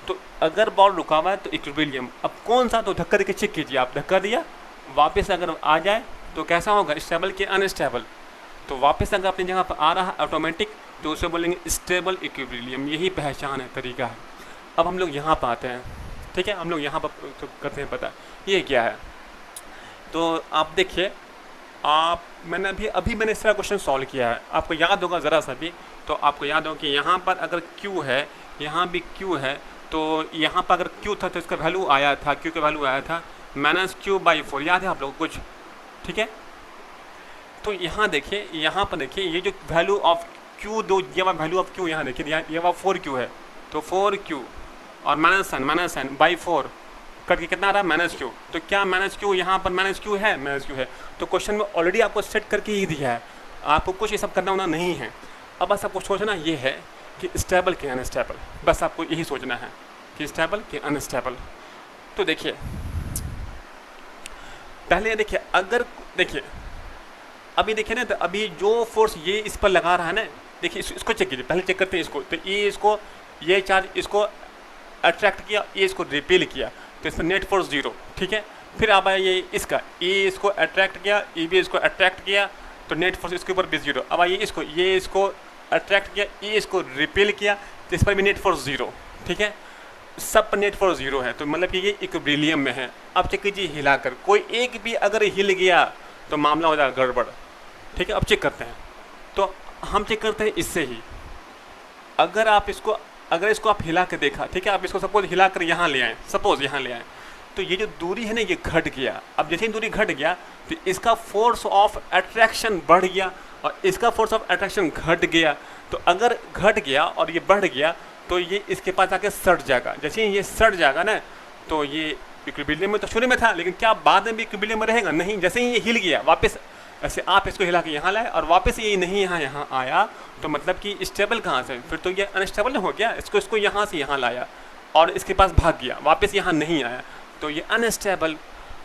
तो अगर बॉल रुका हुआ है तो इक्विलिब्रियम। अब कौन सा, तो धक्का देके चेक कीजिए आप, धक्का दिया वापस अगर आ जाए तो कैसा होगा, स्टेबल के अनस्टेबल। तो वापस अगर अपनी जगह पर आ रहा है ऑटोमेटिक, तो उसे बोलेंगे स्टेबल इक्विलिब्रियम। यही पहचान है, तरीका है। अब हम लोग यहाँ पर आते हैं, ठीक है, हम लोग यहाँ पर तो करते हैं पता ये क्या है। तो आप देखिए, आप मैंने अभी मैंने इस तरह क्वेश्चन सॉल्व किया है, आपको याद होगा ज़रा सा भी, तो आपको याद होगा कि यहाँ पर अगर Q है, यहाँ भी Q है, तो यहाँ पर अगर Q था तो इसका वैल्यू आया था, Q का वैल्यू आया था -Q/4, याद है आप लोग कुछ, ठीक है। तो यहाँ देखिए, यहाँ पर देखिए ये जो वैल्यू ऑफ Q, दो ये वाला वैल्यू ऑफ Q यहाँ देखिए, ये वाला 4Q है, तो 4Q और -n/4 करके कितना आ रहा है -Q। तो क्या -Q यहाँ पर -Q है, -Q है। तो क्वेश्चन में ऑलरेडी आपको सेट करके ही दिया है, आपको कुछ ये सब करना होना नहीं है। अब बस आपको सोचना ये है कि स्टेबल के अनस्टेबल, बस आपको यही सोचना है कि स्टेबल के अनस्टेबल। तो देखिए पहले देखिए, अगर देखिए अभी देखिए ना, तो अभी जो फोर्स ये इस पर लगा रहा है ना, देखिए इसको चेक कीजिए, पहले चेक करते हैं इसको। तो ये चार्ज इसको अट्रैक्ट किया, ये इसको रिपेल किया, तो इस पर नेट फोर्स 0, ठीक है। फिर अब आया ये इसका, ये इसको अट्रैक्ट किया, ये भी इसको अट्रैक्ट किया, तो नेट फोर्स इसके ऊपर भी 0। अब आइए ये इसको अट्रैक्ट किया, ये इसको रिपेल किया, तो इस पर भी नेट फोर्स 0, ठीक है। सब पर नेट फोर्स 0 है, तो मतलब कि ये इक्विलिब्रियम में है। अब चेक कीजिए हिलाकर, कोई एक भी अगर हिल गया तो मामला हो जाएगा गड़बड़, ठीक है। अब चेक करते हैं, तो हम चेक करते हैं इससे ही, अगर इसको आप हिला के देखा, ठीक है, आप इसको सपोज हिला कर यहाँ ले आए, सपोज यहाँ ले आए, तो ये जो दूरी है ना ये घट गया। अब जैसे ही दूरी घट गया तो इसका फोर्स ऑफ अट्रैक्शन बढ़ गया और इसका फोर्स ऑफ अट्रैक्शन घट गया। तो अगर घट गया और ये बढ़ गया तो ये इसके पास आके सट जाएगा। जैसे ही ये सट जाएगा ना, तो ये इक्विलिब्रियम में तो शुरू में था, लेकिन क्या बाद में भी इक्विलिब्रियम में रहेगा? नहीं। जैसे ही ये हिल गया वापस, ऐसे आप इसको हिला के यहाँ लाए और वापस ये नहीं यहाँ आया, तो मतलब कि स्टेबल कहाँ से, फिर तो ये अनस्टेबल हो गया। इसको यहाँ से यहाँ लाया और इसके पास भाग गया, वापस यहाँ नहीं आया, तो ये अनस्टेबल।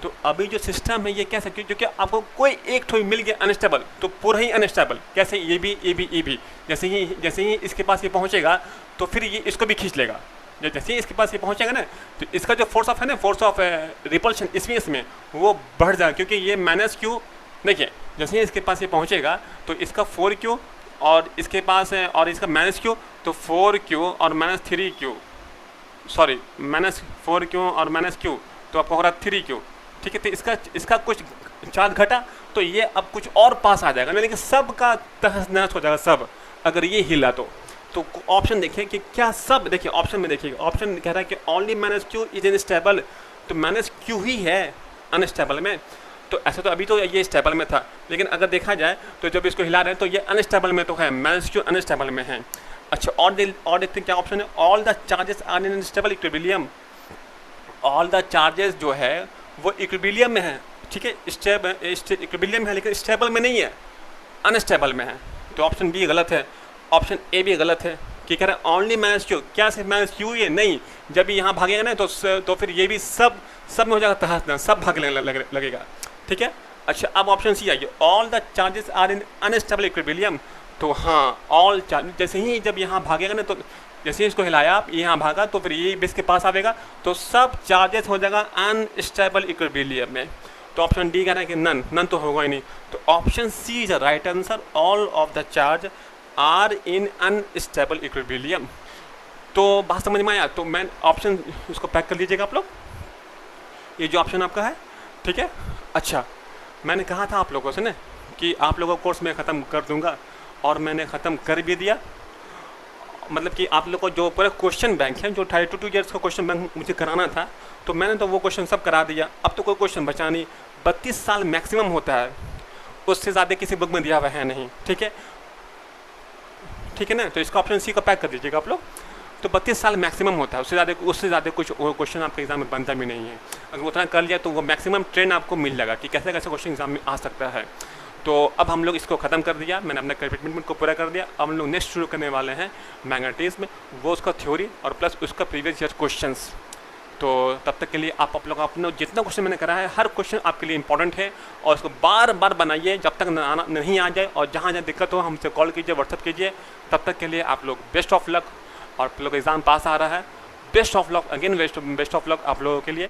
तो अभी जो सिस्टम है ये कैसे, क्योंकि आपको कोई एक ठो मिल गया अनस्टेबल तो पूरा ही अनस्टेबल। कैसे, ये भी जैसे ही इसके पास ये पहुँचेगा तो फिर ये इसको भी खींच लेगा। जैसे ही इसके पास ये पहुँचेगा ना, तो इसका जो फोर्स ऑफ है ना, फोर्स ऑफ रिपल्शन इसमें वो बढ़ जाएगा, क्योंकि ये -Q, देखिए जैसे ही इसके पास ये पहुँचेगा तो इसका 4Q और इसके पास है और इसका -Q, तो 4Q और -3Q, सॉरी -4Q और -Q, तो आपको हो रहा 3Q, ठीक है। तो इसका कुछ चार्ज घटा तो ये अब कुछ और पास आ जाएगा, लेकिन सब का तहस नहस हो जाएगा सब, अगर ये हिला तो ऑप्शन देखिए कि क्या सब, देखिए ऑप्शन में देखिए, ऑप्शन कह रहा है कि ओनली -Q इज अनस्टेबल, तो -Q ही है अनस्टेबल में। तो ऐसा तो अभी तो ये स्टेबल में था, लेकिन अगर देखा जाए तो जब इसको हिला रहे हैं तो ये अनस्टेबल में तो है, -Q अनस्टेबल में है। अच्छा, और देखते हैं क्या ऑप्शन है, all the charges are in unstable equilibrium. All the charges जो है वो इक्विलिब्रियम में है, ठीक है, इक्विलिब्रियम है, लेकिन स्टेबल में नहीं है, अनस्टेबल में है। तो ऑप्शन बी गलत है, ऑप्शन ए भी गलत है कि कह रहा है ओनली -Q। क्या सिर्फ -Q ये नहीं, जब यहाँ भागेगा ना तो फिर ये भी सब में हो जाएगा तहस, सब भागने लगेगा, ठीक है। अच्छा, अब ऑप्शन सी आइए, all the charges are in unstable equilibrium. तो हाँ, ऑल चार्ज जैसे ही जब यहाँ भागेगा ना तो जैसे ही इसको हिलाया आप, यहाँ भागा तो फिर ये बेस के पास आएगा, तो सब चार्जेस हो जाएगा अनस्टेबल इक्विलिब्रियम में। तो ऑप्शन डी कह रहा है कि नन, नन तो होगा ही नहीं, तो option C is the right answer, all of the charge are in unstable equilibrium. तो बात समझ में आया? तो मैं ऑप्शन उसको पैक कर लीजिएगा आप लोग, ये जो ऑप्शन आपका है, ठीक है। अच्छा, मैंने कहा था आप लोगों से ना कि आप लोगों को कोर्स में ख़त्म कर दूंगा, और मैंने ख़त्म कर भी दिया। मतलब कि आप लोग को जो पूरा क्वेश्चन बैंक है, जो 32 ईयर्स का क्वेश्चन बैंक मुझे कराना था, तो मैंने तो वो क्वेश्चन सब करा दिया। अब तो कोई क्वेश्चन बचा नहीं। 32 साल मैक्सिमम होता है, उससे ज़्यादा किसी बुक में दिया हुआ है नहीं, ठीक है, ठीक है ना। तो इसका ऑप्शन सी को पैक कर दीजिएगा आप लोग। तो 32 साल मैक्सिमम होता है, उससे ज़्यादा कुछ क्वेश्चन आपके एग्जाम में बनता भी नहीं है। अगर उतना कर लिया तो वो मैक्सिमम ट्रेंड आपको मिल जाएगा कि कैसे कैसे क्वेश्चन एग्जाम में आ सकता है। तो अब हम लोग इसको ख़त्म कर दिया, मैंने अपना कमिटमेंट को पूरा कर दिया। अब हम लोग नेक्स्ट शुरू करने वाले हैं मैग्नेटिज्म में, वो उसका थ्योरी और प्लस उसका प्रीवियस ईयर क्वेश्चंस। तो तब तक के लिए आप लोग अपने जितना क्वेश्चन मैंने करा है, हर क्वेश्चन आपके लिए इंपॉर्टेंट है, और उसको बार बार बनाइए जब तक नहीं आ जाए, और जहाँ जहाँ दिक्कत हो हमसे कॉल कीजिए, व्हाट्सअप कीजिए। तब तक के लिए आप लोग बेस्ट ऑफ लक, और आप लोग एग्ज़ाम पास आ रहा है, best of luck again, best of luck आप लोगों के लिए।